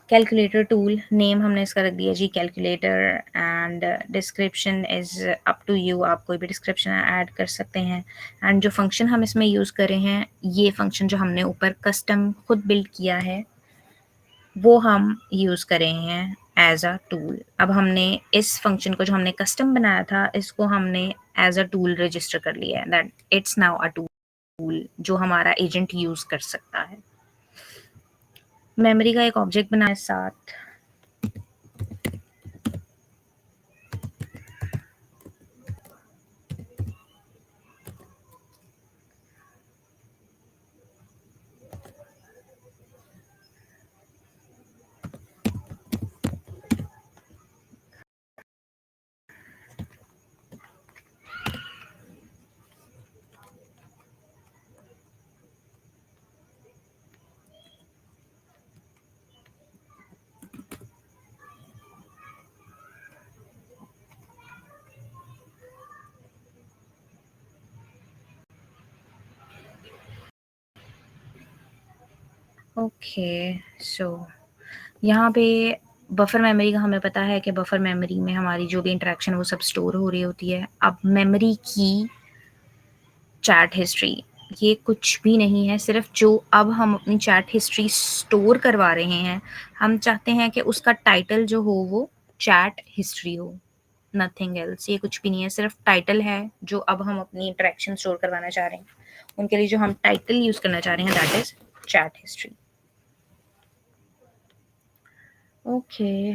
calculator tool name हमने इसका रख दिया G calculator, and description is up to you, आप कोई भी डिस्क्रिप्शन ऐड कर सकते हैं। एंड जो फंक्शन हम इसमें यूज़ कर रहे हैं, ये फंक्शन जो हमने ऊपर कस्टम खुद बिल्ड किया है वो हम यूज़ कर रहे हैं एज अ टूल। अब हमने इस फंक्शन को जो हमने कस्टम बनाया था इसको हमने एज अ टूल रजिस्टर कर लिया है, that it's now a tool जो हमारा एजेंट यूज़ कर सकता है। मेमोरी का एक ऑब्जेक्ट बनाए साथ। ओके, सो यहाँ पे बफर मेमोरी का हमें पता है कि बफर मेमोरी में हमारी जो भी इंटरेक्शन वो सब स्टोर हो रही होती है। अब मेमोरी की चैट हिस्ट्री ये कुछ भी नहीं है, सिर्फ जो अब हम अपनी चैट हिस्ट्री स्टोर करवा रहे हैं, हम चाहते हैं कि उसका टाइटल जो हो वो चैट हिस्ट्री हो। Nothing else. ये कुछ भी नहीं है, सिर्फ टाइटल है जो अब हम अपनी इंटरेक्शन स्टोर करवाना चाह रहे हैं। उनके लिए जो हम टाइटल यूज़ करना चाह रहे हैं that is chat history. Okay.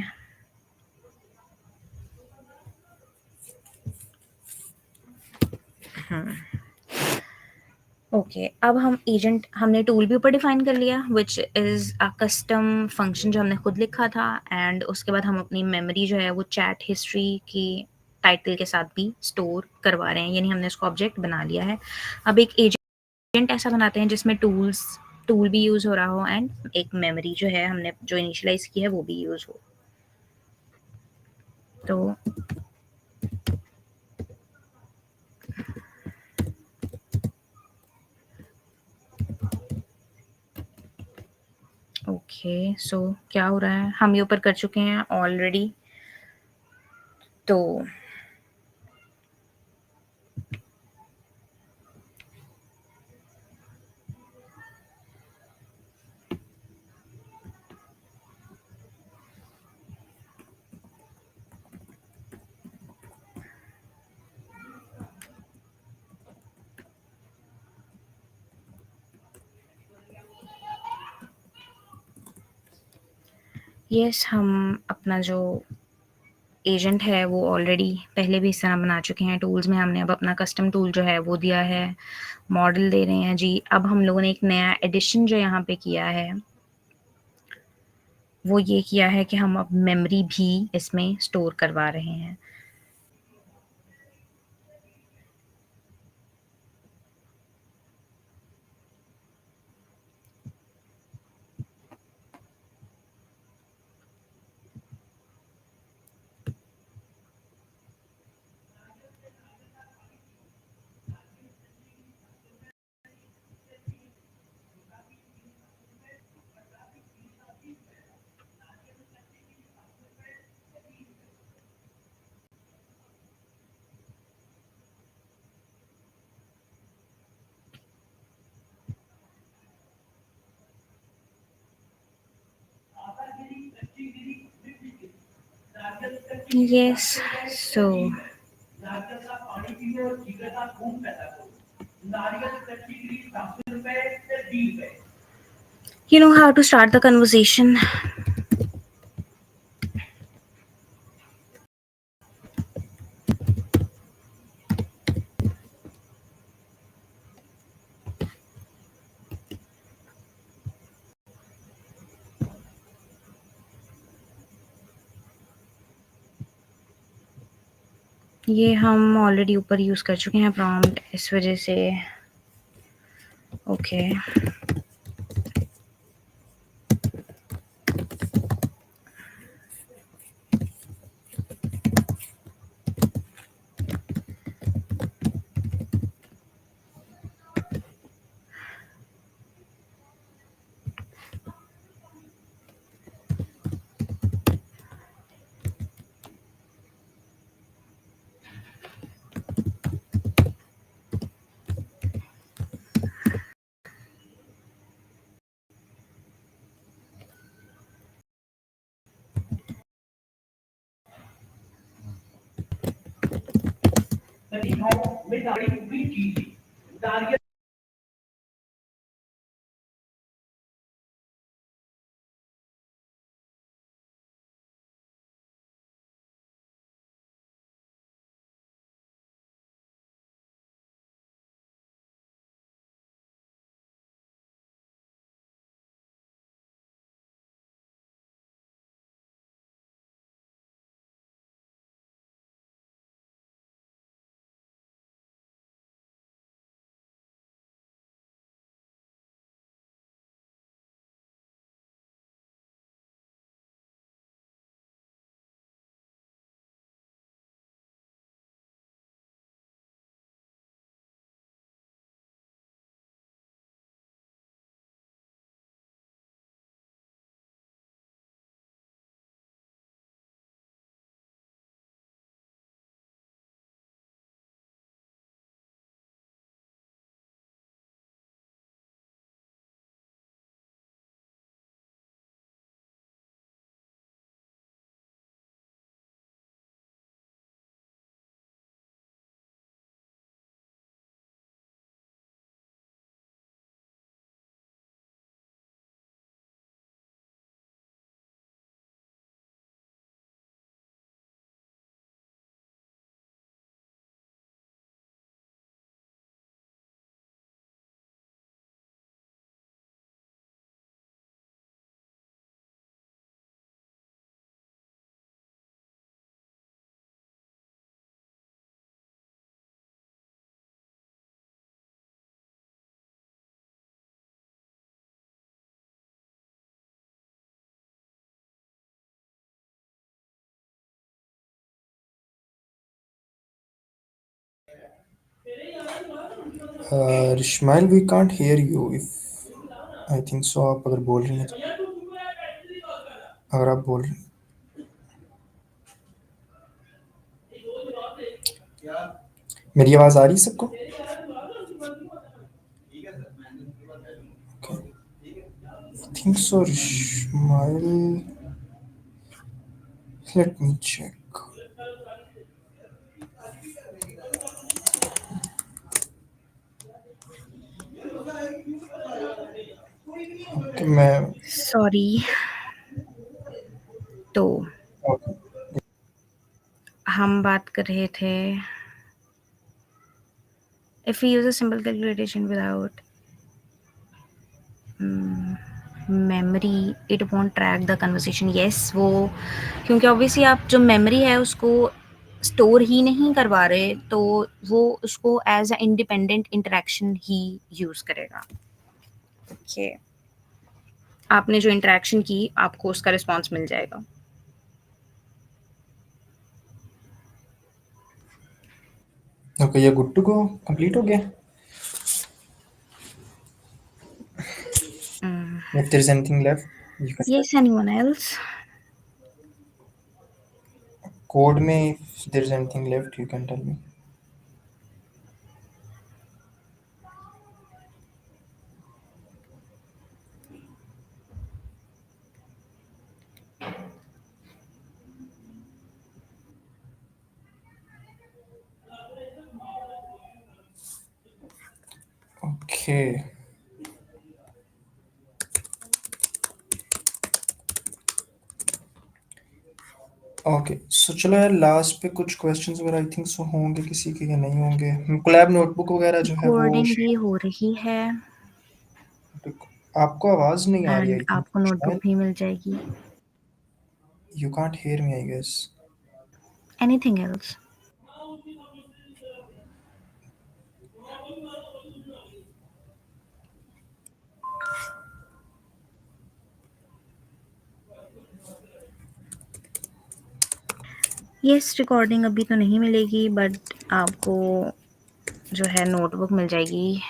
Okay, अब हम एजेंट हमने टूल भी ऊपर डिफाइन कर लिया which is a custom function जो हमने खुद लिखा था, एंड उसके बाद हम अपनी मेमोरी जो है वो चैट हिस्ट्री की टाइटल के साथ भी स्टोर करवा रहे हैं, यानी हमने उसको ऑब्जेक्ट बना लिया है। अब एक एजेंट ऐसा बनाते हैं जिसमें टूल भी यूज़ हो रहा हो एंड एक मेमोरी जो है हमने जो इनिशियलाइज की है वो भी यूज़ हो। तो ओके, सो क्या हो रहा है, हम ये ऊपर कर चुके हैं ऑलरेडी। तो यस, हम अपना जो एजेंट है वो ऑलरेडी पहले भी इस तरह बना चुके हैं टूल्स में। हमने अब अपना कस्टम टूल जो है वो दिया है, मॉडल दे रहे हैं जी। अब हम लोगों ने एक नया एडिशन जो यहाँ पे किया है वो ये किया है कि हम अब मेमोरी भी इसमें स्टोर करवा रहे हैं। Yes, so you know how to start the conversation. ये हम ऑलरेडी ऊपर यूज़ कर चुके हैं प्रॉम्प्ट, इस वजह से ओके। रिश्माइल we can't hear you if I think so. आप अगर बोल रही हैं तो, अगर आप बोल रही हैं, मेरी आवाज आ रही है सबको? आई थिंक सो रिश्माइल, लेट मी चेक। मैं सॉरी। तो हम बात कर रहे थे, if we use a simple calculation without memory it won't track the conversation. Yes, वो क्योंकि ऑब्वियसली आप जो मेमोरी है उसको स्टोर ही नहीं करवा रहे, तो वो उसको एज अ इंडिपेंडेंट इंटरेक्शन ही यूज करेगा। ओके, आपने जो इंटरेक्शन की आपको उसका रिस्पॉन्स मिल जाएगा। ओके, ये गुड टू गो, कंप्लीट हो गया। If there's anything left, you can tell yes, me. Anyone else? Code में if there's anything left, you can tell me. Okay. Okay so चलो यार, लास्ट पे कुछ क्वेश्चंस वगैरह आई थिंक सो होंगे किसी के या नहीं होंगे। कोलैब नोटबुक वगैरह जो है वो रिकॉर्डिंग भी हो रही है आपको आवाज नहीं आ रही एंड आई थिंक आपको नोटबुक शायद। भी मिल जाएगी। You can't hear me I guess. Anything else? Yes, recording अभी तो नहीं मिलेगी, बट आपको जो है नोटबुक मिल जाएगी।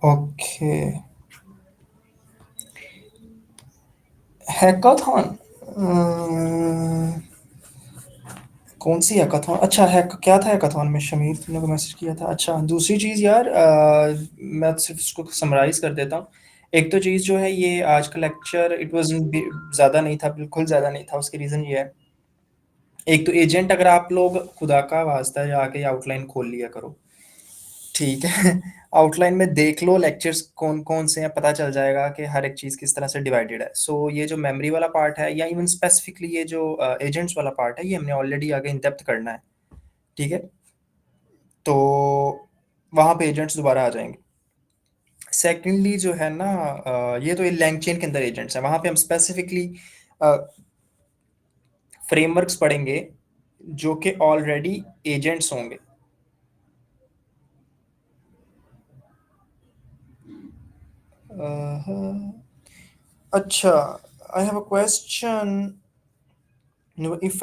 ओके, हैकाथॉन कौन सी हैकाथॉन? अच्छा है, क्या था हैकाथॉन में? शमीर तुमने को मैसेज किया था। अच्छा, दूसरी चीज़ यार, मैं सिर्फ उसको समराइज कर देता हूँ। एक तो चीज़ जो है, ये आज का लेक्चर इट वाज ज़्यादा नहीं था, बिल्कुल ज़्यादा नहीं था। उसकी रीज़न ये है, एक तो एजेंट, अगर आप लोग खुदा का वास्ता है जाके आउटलाइन खोल लिया करो, ठीक है। आउटलाइन में देख लो लेक्चर्स कौन कौन से हैं, पता चल जाएगा कि हर एक चीज़ किस तरह से डिवाइडेड है। सो ये जो मेमोरी वाला पार्ट है, या इवन स्पेसिफिकली ये जो एजेंट्स वाला पार्ट है, ये हमने ऑलरेडी आगे इन डेप्थ करना है, ठीक है। तो वहाँ पे एजेंट्स दोबारा आ जाएंगे। सेकेंडली जो है ना, ये तो ये लैंग चेन के अंदर एजेंट्स हैं, वहाँ पे हम स्पेसिफिकली फ्रेमवर्क्स पढ़ेंगे जो कि ऑलरेडी एजेंट्स होंगे। अच्छा, I have a question. if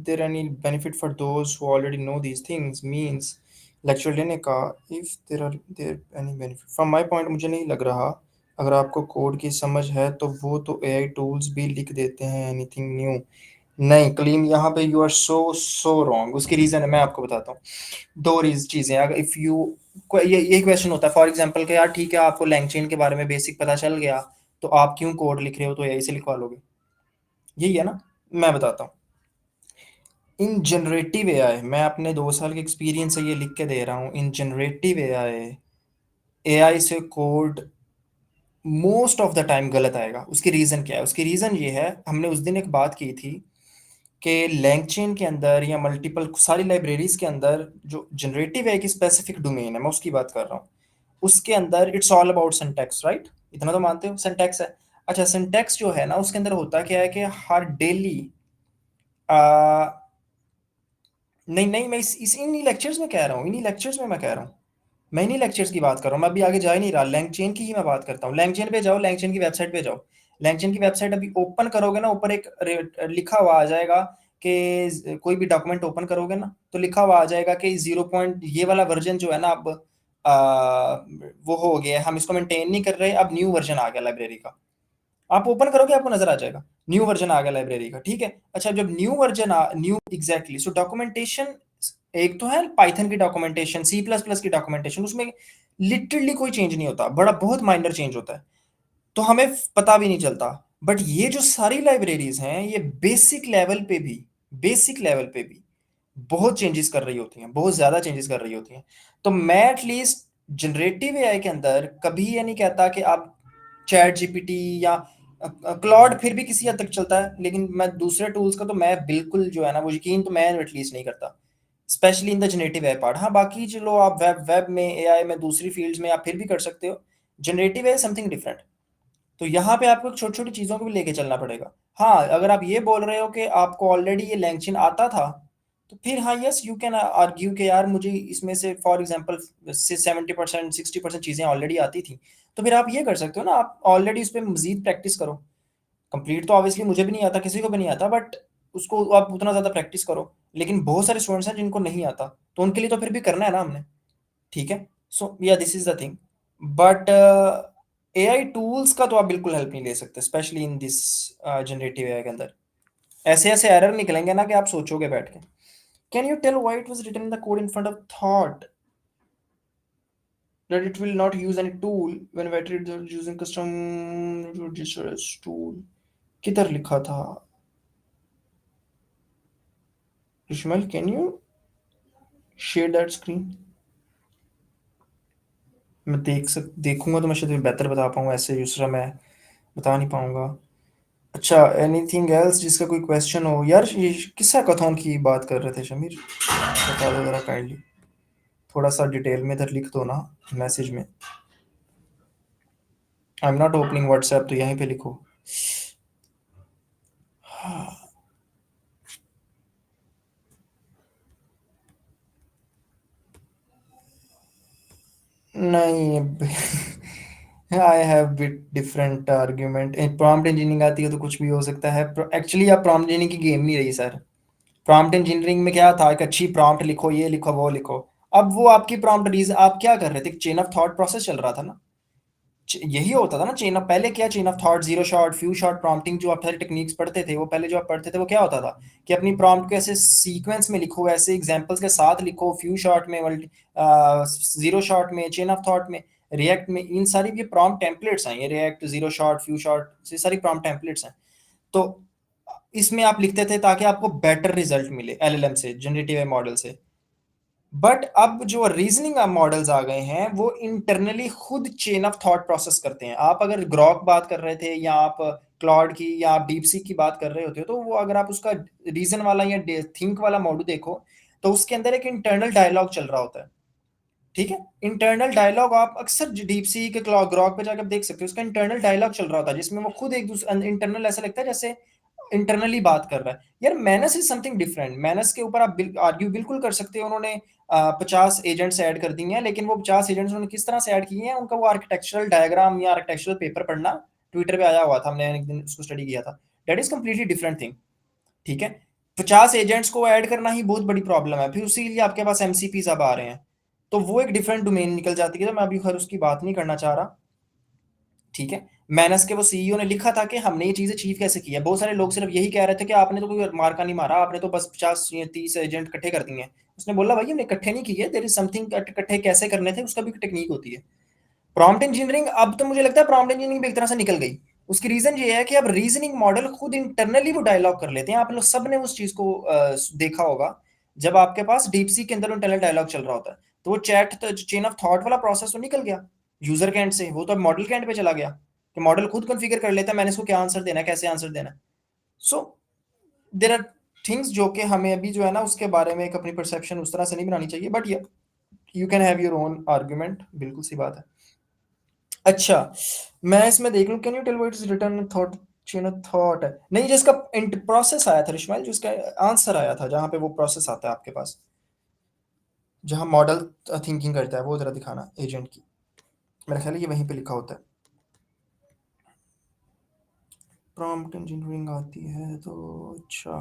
there any benefit for those who already know these things means lecture लेने का, if there any benefit from my point, मुझे नहीं लग रहा। अगर आपको कोड की समझ है तो वो तो एआई टूल्स भी लिख देते हैं, एनीथिंग न्यू नहीं। कलीम, यहाँ पे यू आर सो रॉन्ग। उसकी रीजन है, मैं आपको बताता हूँ। दो चीजें, अगर इफ यू, ये क्वेश्चन होता है फॉर एग्जांपल कि यार ठीक है, आपको लैंगचेन के बारे में बेसिक पता चल गया, तो आप क्यों कोड लिख रहे हो, तो एआई से लिखवा लोगे, यही है ना। मैं बताता हूँ। इन जनरेटिव एआई, मैं अपने 2 साल के एक्सपीरियंस से ये लिख के दे रहा हूँ, इन जनरेटिव एआई, एआई से code most of the time गलत आएगा। उसकी रीजन क्या है? उसकी रीजन ये है, हमने उस दिन एक बात की थी कि लैंगचेन के अंदर या मल्टीपल सारी लाइब्रेरीज के अंदर जो जनरेटिव एआई की स्पेसिफिक डोमेन है, मैं उसकी बात कर रहा हूँ, उसके अंदर it's all about syntax, right? इतना तो मानते हो सिंटैक्स है। अच्छा, सिंटैक्स जो है ना, उसके अंदर होता क्या है कि हर डेली, नहीं नहीं, मैं इन्हीं लेक्चर्स में कह रहा हूँ, इन्हीं लेक्चर्स में मैं कह रहा हूँ। मैं नहीं लेक्चर्स की बात कर रहा हूँ, मैं अभी आगे जा ही नहीं रहा, लैंगचेन की ही मैं बात करता हूँ। लैंगचेन पे जाओ, लैंगचेन की वेबसाइट पे जाओ। लैंगचेन की वेबसाइट अभी ओपन करोगे ना, ऊपर एक लिखा हुआ आ जाएगा कि कोई भी डॉक्यूमेंट ओपन करोगे ना तो लिखा हुआ आ जाएगा कि 0 पॉइंट ये वाला वर्जन जो है ना अब वो हो गया है, हम इसको मेंटेन नहीं कर रहे, अब न्यू वर्जन आ गया लाइब्रेरी का। आप ओपन करोगे आपको नजर आ जाएगा न्यू वर्जन आ गया लाइब्रेरी का, ठीक है। अच्छा, जब न्यू वर्जन न्यू एग्जैक्टली, सो डॉक्यूमेंटेशन एक तो है पाइथन की डॉक्यूमेंटेशन, सी प्लस प्लस की डॉक्यूमेंटेशन, उसमें लिटरली कोई चेंज नहीं होता, बड़ा बहुत माइनर चेंज होता है, तो हमें पता भी नहीं चलता। बट ये जो सारी लाइब्रेरीज हैं ये बेसिक लेवल पे भी बहुत चेंजेस कर रही होती हैं, बहुत ज्यादा चेंजेस कर रही होती हैं। तो मैं एटलीस्ट जनरेटिव एआई के अंदर कभी ये नहीं कहता कि आप चैट जीपीटी या क्लॉड फिर भी किसी हद तक चलता है, लेकिन मैं दूसरे टूल्स का तो मैं बिल्कुल जो है ना वो यकीन तो मैं एटलीस्ट नहीं करता, specially in the generative AI part. हाँ, बाकी चलो आप वेब वेब में एआई में दूसरी फील्ड्स में आप फिर भी कर सकते हो, जनरेटिव एआई समथिंग डिफरेंट। तो यहाँ पे आपको छोटी छोटी चीजों को भी लेके चलना पड़ेगा। हाँ, अगर आप ये बोल रहे हो कि आपको ऑलरेडी ये लैंग्वेज आता था, तो फिर हाँ, यस यू कैन आर्ग्यू कि यार मुझे इसमें से फॉर एग्जांपल से 70% 60% चीजें ऑलरेडी आती थी, तो फिर आप ये कर सकते हो ना, आप ऑलरेडी उस पर मजीद प्रैक्टिस करो। कंप्लीट तो ऑब्वियसली मुझे भी नहीं आता, किसी को भी नहीं आता, बट उसको आप उतना ज्यादा प्रैक्टिस करो। लेकिन बहुत सारे स्टूडेंट्स हैं जिनको नहीं आता, तो उनके लिए तो फिर भी करना है ना हमने, ठीक है। सो या this is the thing. But AI tools का तो आप बिल्कुल हेल्प नहीं ले सकते, specially in this generative AI के अंदर। ऐसे ऐसे एरर निकलेंगे ना कि आप सोचोगे बैठ के। Can you tell why it was written in the code in front of thought that it will not use any tool when it is using custom registers tool? किधर लिखा था Ishmael? Can you share that screen? मैं देखूंगा तो मैं शायद बेहतर बता पाऊंगा, ऐसे दूसरा मैं बता नहीं पाऊंगा। अच्छा, एनीथिंग एल्स जिसका कोई क्वेश्चन हो यार? ये किस हैकाथॉन की बात कर रहे थे शमीर, बता दो जरा काइंडली, थोड़ा सा डिटेल में इधर लिख दो ना मैसेज में। I am not opening WhatsApp, तो यहीं पे लिखो। नहीं I have bit different argument. Prompt engineering आती है तो कुछ भी हो सकता है। एक्चुअली आप प्रॉम्प्ट इंजीनियरिंग की गेम नहीं रही सर। प्रॉम्प्ट इंजीनियरिंग में क्या था, एक अच्छी प्रॉम्प्ट लिखो, ये लिखो वो लिखो। अब वो आपकी प्रॉम्प्ट रीज आप क्या कर रहे थे, चेन ऑफ थॉट प्रोसेस चल रहा था ना, यही होता था ना चेन ऑफ, पहले क्या chain of thought, zero shot, few shot prompting, जो आप सारी टेक्निक्स पढ़ते थे, वो पहले जो आप पढ़ते थे वो क्या होता था कि अपनी प्रॉम्प्ट को ऐसे सीक्वेंस में लिखो, ऐसे एग्जांपल्स के साथ लिखो, फ्यू शॉट में, जीरो शॉट में, चेन ऑफ थॉट में, रिएक्ट में, इन सारी ये प्रॉम्प्ट टेम्पलेट्स हैं, ये react, zero shot, few shot, ये सारी प्रॉम्प्ट टेम्पलेट्स हैं। तो इसमें आप लिखते थे ताकि आपको बेटर रिजल्ट मिले एलएलएम से, जनरेटिव मॉडल से। बट अब जो रीजनिंग मॉडल्स आ गए हैं वो इंटरनली खुद चेन ऑफ थॉट प्रोसेस करते हैं। आप अगर ग्रॉक बात कर रहे थे या आप क्लॉड की या आप डीप सीक की बात कर रहे होते हो, तो वो अगर आप उसका रीजन वाला या थिंक वाला मॉड्यूल देखो, तो उसके अंदर एक इंटरनल डायलॉग चल रहा होता है, ठीक है। इंटरनल डायलॉग आप अक्सर डीप सी के ग्रॉक पे जाकर देख सकते हो, उसका इंटरनल डायलॉग चल रहा होता है जिसमें वो खुद एक दूसरे इंटरनल, ऐसा लगता है जैसे इंटरनली बात कर रहा है। यार minus is something different. Minus के ऊपर आप आर्ग्यू बिल्कुल कर सकते हो, उन्होंने 50 एजेंट्स ऐड कर दिए हैं, लेकिन वो 50 एजेंट्स उन्होंने किस तरह से ऐड किए हैं, उनका वो आर्किटेक्चरल डायग्राम या आर्किटेक्चरल पेपर पढ़ना, ट्विटर पे आया हुआ था, हमने एक दिन उसको स्टडी किया था। That is completely different thing, ठीक है। 50 एजेंट्स को ऐड करना ही बहुत बड़ी प्रॉब्लम है, फिर उसी के लिए आपके पास एमसीपी सब आ रहे हैं, तो वो एक डिफरेंट डोमेन निकल जाती है। तो मैं अभी खैर उसकी बात नहीं करना चाह रहा, ठीक है। मैनस के वो सीईओ ने लिखा था कि हमने ये चीज अचीव कैसे की है। बहुत सारे लोग सिर्फ यही कह रहे थे कि आपने तो कोई मार्का नहीं मारा, आपने तो बस 50 या 30 एजेंट इकट्ठे कर दिए हैं। उसने बोला भाई हमने इकट्ठे नहीं किए, देयर इज समथिंग, इकट्ठे कैसे करने थे उसका भी टेक्निक होती है। प्रॉम्प्ट इंजीनियरिंग अब तो मुझे लगता है प्रॉम्प्ट इंजीनियरिंग भी एक तरह से निकल गई। उसकी रीजन ये है कि अब रीजनिंग मॉडल खुद इंटरनली वो डायलॉग कर लेते हैं। आप लोग सब ने उस चीज को देखा होगा, जब आपके पास डीपसी के अंदर इंटरनल डायलॉग चल रहा होता है, तो वो चैट चेन ऑफ थॉट वाला प्रोसेस तो निकल गया यूजर के एंड से, वो तो अब मॉडल के एंड पे चला गया कि मॉडल खुद कॉन्फ़िगर कर लेता है मैंने इसको क्या आंसर देना है, कैसे आंसर देना है। सो देर आर थिंग्स जो कि हमें अभी जो है ना उसके बारे में एक अपनी परसेप्शन उस तरह से नहीं बनानी चाहिए, but you can have your own argument, बिल्कुल सी बात है। अच्छा, मैं इसमें देख लूं, can you tell what is return thought, chain of thought है नहीं, जिसका प्रोसेस आया था रिश्माइल, जिसका आंसर आया था जहां पे वो प्रोसेस आता है आपके पास। जहाँ मॉडल थिंकिंग करता है वो ज़रा दिखाना एजेंट की। मेरा ख्याल है ये वहीं पे लिखा होता है। प्रॉम्प्ट इंजीनियरिंग आती है तो अच्छा,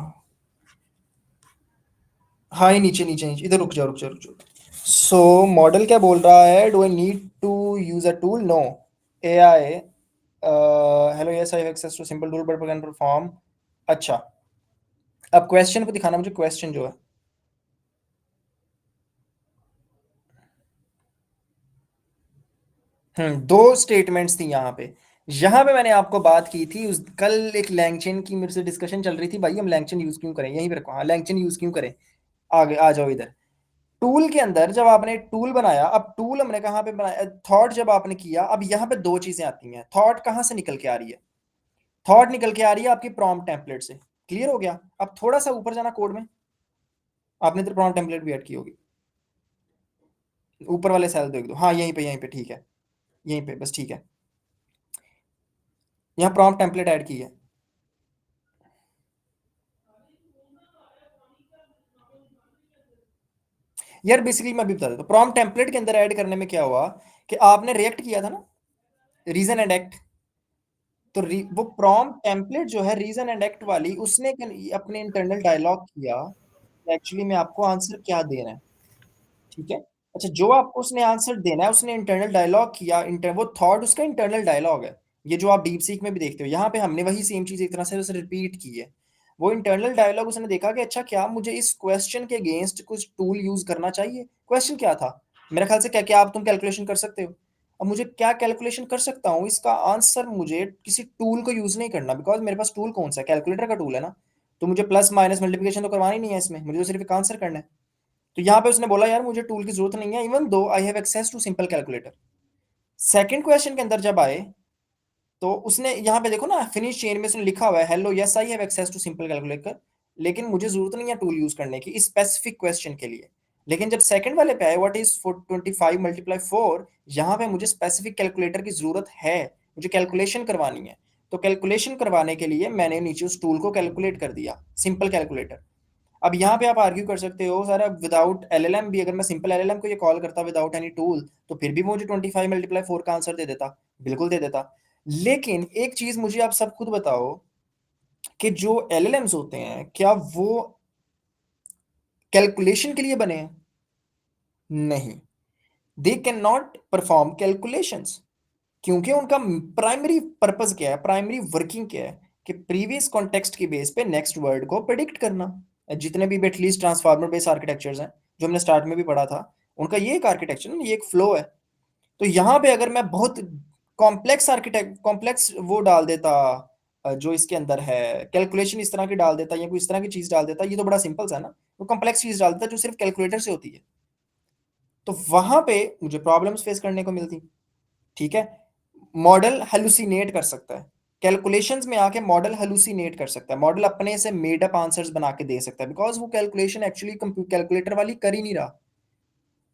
हाँ ये नीचे नीचे नीचे, इधर रुक जाओ रुक जाओ रुक जाओ। सो मॉडल क्या बोल रहा है, do I need to use a tool, no A I, hello yes I have access to simple tool but can perform. अच्छा, अब क्वेश्चन को दिखाना मुझे, क्वेश्चन जो है। दो स्टेटमेंट्स थी यहाँ पे मैंने आपको बात की थी उस कल, एक लैंगचेन की मेरे से डिस्कशन चल रही थी, भाई हम लैंगचेन यूज क्यों करें, यहीं पे रखो, हाँ लैंगचेन यूज क्यों करें। आगे आ जाओ इधर। टूल के अंदर जब आपने टूल बनाया, अब टूल हमने कहाँ पे बनाया, थॉट जब आपने किया, अब यहाँ पे दो चीजें आती हैं, थॉट कहाँ से निकल के आ रही है, थॉट निकल के आ रही है आपकी प्रॉम्प्ट टेम्पलेट से। क्लियर हो गया। अब थोड़ा सा ऊपर जाना कोड में, आपने तो प्रॉम्प्ट टेम्पलेट भी ऐड की होगी, ऊपर वाले सेल देख दो, हाँ यहीं पे ठीक है, यहीं पे बस ठीक है, यहाँ प्रॉम्प्ट टेम्पलेट ऐड की है। यार बेसिकली मैं अभी बता देता हूँ, प्रॉम्प्ट टेम्पलेट के अंदर ऐड करने में क्या हुआ कि आपने रिएक्ट किया था ना, रीजन एंड एक्ट, तो वो प्रॉम्प्ट टेम्पलेट जो है रीजन एंड एक्ट वाली, उसने अपने इंटरनल डायलॉग किया एक्चुअली में आपको आंसर क्या देना है। ठीक है। अच्छा, जो आपको उसने आंसर देना है, उसने इंटरनल डायलॉग किया, वो थॉट उसका इंटरनल डायलॉग है। ये जो आप डीप सीक में भी देखते हो, यहाँ पे हमने वही सेम चीज एक तरह से उसे रिपीट की है। वो इंटरनल डायलॉग उसने देखा कि अच्छा क्या मुझे इस क्वेश्चन के अगेंस्ट कुछ टूल यूज करना चाहिए। क्वेश्चन क्या था, मेरे ख्याल से क्या क्या आप तुम कैलकुलेशन कर सकते हो। अब मुझे क्या कैलकुलेशन कर सकता हूँ, इसका आंसर मुझे किसी टूल को यूज नहीं करना, बिकॉज मेरे पास टूल कौन सा है, कैलकुलेटर का टूल है ना। तो मुझे प्लस माइनस मल्टीप्लिकेशन तो करवानी नहीं है इसमें, मुझे तो सिर्फ एक आंसर करना है। तो यहाँ पे उसने बोला यार मुझे टूल की जरूरत नहीं है, even though I have access to simple calculator. Second question के अंदर जब आए, तो उसने यहाँ पे देखो ना, फिनिश चेन में उसने लिखा हुआ है hello yes I have access to simple calculator, लेकिन मुझे जरूरत नहीं है टूल यूज करने की इस स्पेसिफिक क्वेश्चन के लिए। लेकिन जब सेकंड वाले पे आए व्हाट इज 25 × 4, यहाँ पे मुझे स्पेसिफिक कैलकुलेटर की जरूरत है, मुझे कैलकुलेशन करवानी है। तो कैलकुलेशन करवाने के लिए मैंने नीचे उस टूल को कैलकुलेट कर दिया, सिंपल कैलकुलेटर। अब यहाँ पे आप आर्ग्यू कर सकते हो सर, अब विदाउट एलएलएम भी अगर मैं सिंपल एलएलएम को ये कॉल करता विदाउट एनी टूल, तो फिर भी मुझे 25 × 4 का आंसर दे देता, बिल्कुल दे देता। लेकिन एक चीज मुझे आप सब खुद बताओ कि जो एलएलएम्स होते हैं क्या वो कैलकुलेशन के लिए बने हैं? नहीं, they can not perform calculations, क्योंकि उनका प्राइमरी पर्पस क्या है, प्राइमरी वर्किंग क्या है, कि प्रीवियस कॉन्टेक्स्ट के बेस पे नेक्स्ट वर्ड को प्रिडिक्ट करना। जितने भी बेटलीज ट्रांसफार्मर बेस आर्किटेक्चर्स हैं, जो हमने स्टार्ट में भी पढ़ा था, उनका ये एक आर्किटेक्चर, ये एक फ्लो है। तो यहाँ पे अगर मैं बहुत कॉम्प्लेक्स वो डाल देता, जो इसके अंदर है कैलकुलेशन इस तरह की डाल देता या कोई इस तरह की चीज डाल देता, ये तो बड़ा सिंपल सा है ना, वो कॉम्प्लेक्स चीज डाल देता जो सिर्फ कैलकुलेटर से होती है, तो वहां पे मुझे प्रॉब्लम्स फेस करने को मिलती। ठीक है। मॉडल हेलुसिनेट कर सकता है, कैलकुलेशंस में आके मॉडल हेलुसिनेट कर सकता है, मॉडल अपने से मेड अप आंसर्स बना के दे सकता है, बिकॉज वो कैलकुलेशन एक्चुअली कैलकुलेटर वाली कर ही नहीं रहा।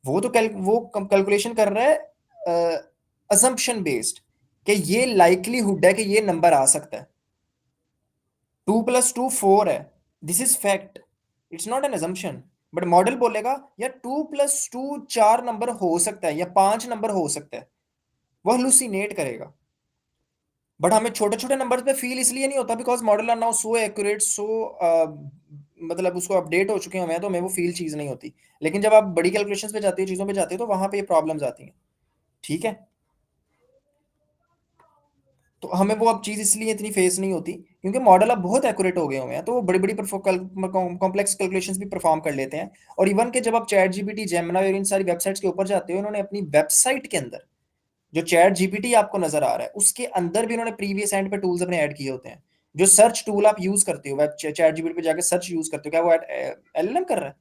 वो कैलकुलेशन कर रहा है असम्पशन बेस्ड, कि ये लाइकलीहुड है कि ये नंबर आ सकता है, 2 + 2 4 है, this is fact, it's not an assumption. But model बोलेगा यार 2 + 2 4 नंबर हो सकता है या 5 नंबर हो सकता है, वो हेलुसिनेट करेगा। बट हमें छोटे छोटे नंबर्स पे फील इसलिए नहीं होता because model are now so accurate, so मतलब उसको अपडेट हो चुके हैं तो हमें वो फील चीज नहीं होती। लेकिन जब आप बड़ी कैलकुलेशंस पे जाते हो, चीजों पे जाते हो, तो वहां पे ये प्रॉब्लम्स आती हैं। ठीक है। तो हमें वो अब चीज इसलिए इतनी फेस नहीं होती क्योंकि मॉडल अब बहुत एक्यूरेट हो गए हुए हैं, तो वो बड़ी बड़ी कॉम्प्लेक्स कैलकुलेशंस भी परफॉर्म कर लेते हैं। और इवन के जब आप चैट जीपीटी, जेमिनी और इन सारी वेबसाइट्स के ऊपर जाते हो, इन्होंने अपनी वेबसाइट के अंदर जो चैट जीपीटी आपको नजर आ रहा है उसके अंदर भी उन्होंने प्रीवियस एंड पे टूल्स अपने ऐड किए होते हैं। जो सर्च टूल आप यूज करते हो, वेब चैट जीपीटी पे जाकर सर्च यूज करते हो, क्या वो एलएलएम कर रहा है?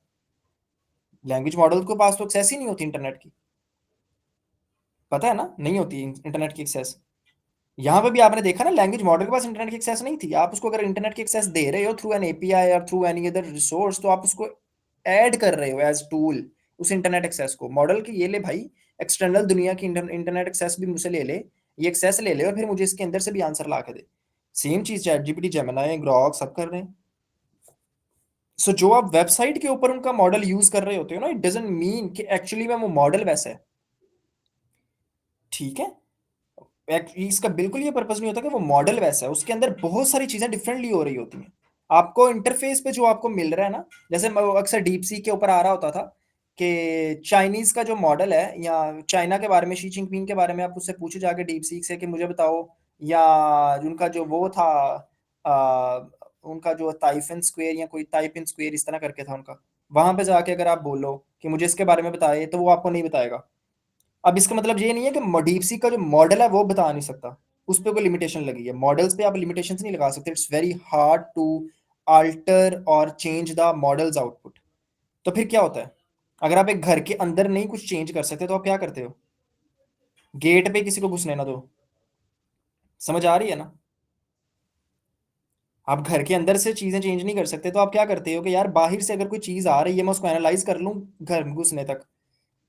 लैंग्वेज मॉडल के पास तो एक्सेस ही नहीं होती इंटरनेट की, पता है ना, नहीं होती इंटरनेट की एक्सेस। यहाँ पे भी आपने देखा ना, लैंग्वेज मॉडल के पास इंटरनेट की एक्सेस नहीं थी। आप उसको अगर इंटरनेट की एक्सेस दे रहे हो थ्रू एन एपीआई और थ्रू एनी अदर रिसोर्स, तो आप उसको ऐड कर रहे हो एज टूल उस इंटरनेट एक्सेस को, मॉडल की ये ले भाई, एक्सटर्नल दुनिया की इंटरनेट एक्सेस भी मुझसे ले ले, ये एक्सेस ले ले और फिर मुझे इसके अंदर से भी आंसर ला के दे। सेम चीज चैट जीपीटी, जेमिनी, ग्रॉक सब कर रहे हैं। सो जो आप वेबसाइट के ऊपर उनका मॉडल यूज कर रहे होते हो ना, इट डजंट मीन कि एक्चुअली में वो मॉडल वैसा है, ठीक है। इसका बिल्कुल ये पर्पस नहीं होता कि वो मॉडल वैसा है, उसके अंदर बहुत सारी चीजें डिफरेंटली हो रही होती हैं। आपको इंटरफेस पे जो आपको मिल रहा है ना, जैसे अक्सर डीप सी के ऊपर आ रहा होता था कि चाइनीज का जो मॉडल है, या चाइना के बारे में, शी जिनपिंग के बारे में आप उससे पूछो जाके डीप सीक से कि मुझे बताओ, या उनका जो वो था, आ, उनका जो ताइफन स्क्वायर या कोई ताइपिन स्क्वायर इस तरह करके था उनका, वहां पे जाके अगर आप बोलो कि मुझे इसके बारे में बताए, तो वो आपको नहीं बताएगा। अब इसका मतलब ये नहीं है कि डीपसीक का जो मॉडल है वो बता नहीं सकता, उस पर कोई लिमिटेशन लगी है। मॉडल्स पे आप लिमिटेशंस नहीं लगा सकते, it's very hard to alter और चेंज द मॉडल्स आउटपुट। तो फिर क्या होता है, अगर आप एक घर के अंदर नहीं कुछ चेंज कर सकते, तो आप क्या करते हो? गेट पे किसी को घुसने ना दो। समझ आ रही है ना? आप घर के अंदर से चीजें चेंज नहीं कर सकते, तो आप क्या करते हो कि यार बाहर से अगर कोई चीज आ रही है, मैं उसको एनालाइज कर लूँ घर में घुसने तक।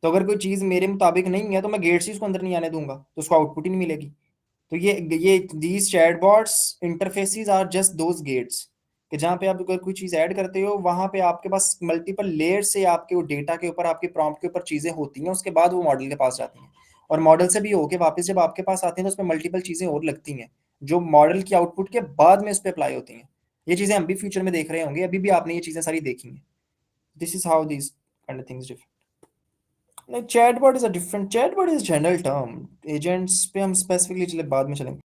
तो अगर कोई चीज मेरे मुताबिक नहीं है, तो मैं गेट से उसको अंदर नहीं आने दूंगा, तो उसको आउटपुट ही नहीं मिलेगी। तो ये these chatbots interfaces are just those gates, कि जहाँ पे आप अगर कोई चीज़ ऐड करते हो, वहाँ पे आपके पास मल्टीपल लेयर से आपके वो डेटा के ऊपर, आपके प्रॉम्प्ट के ऊपर चीज़ें होती हैं, उसके बाद वो मॉडल के पास जाती हैं। और मॉडल से भी होके वापस जब आपके पास आती हैं, तो उसमें मल्टीपल चीज़ें और लगती हैं, जो मॉडल की आउटपुट के बाद में उस पर अप्लाई होती हैं। ये चीज़ें हम भी फ्यूचर में देख रहे होंगे, अभी भी आपने ये चीज़ें सारी देखी हैं। This is how these kind of things differ. नहीं, chatbot is a different, chatbot is general term. Agents पे हम स्पेसिफिकली चले बाद में चलेंगे।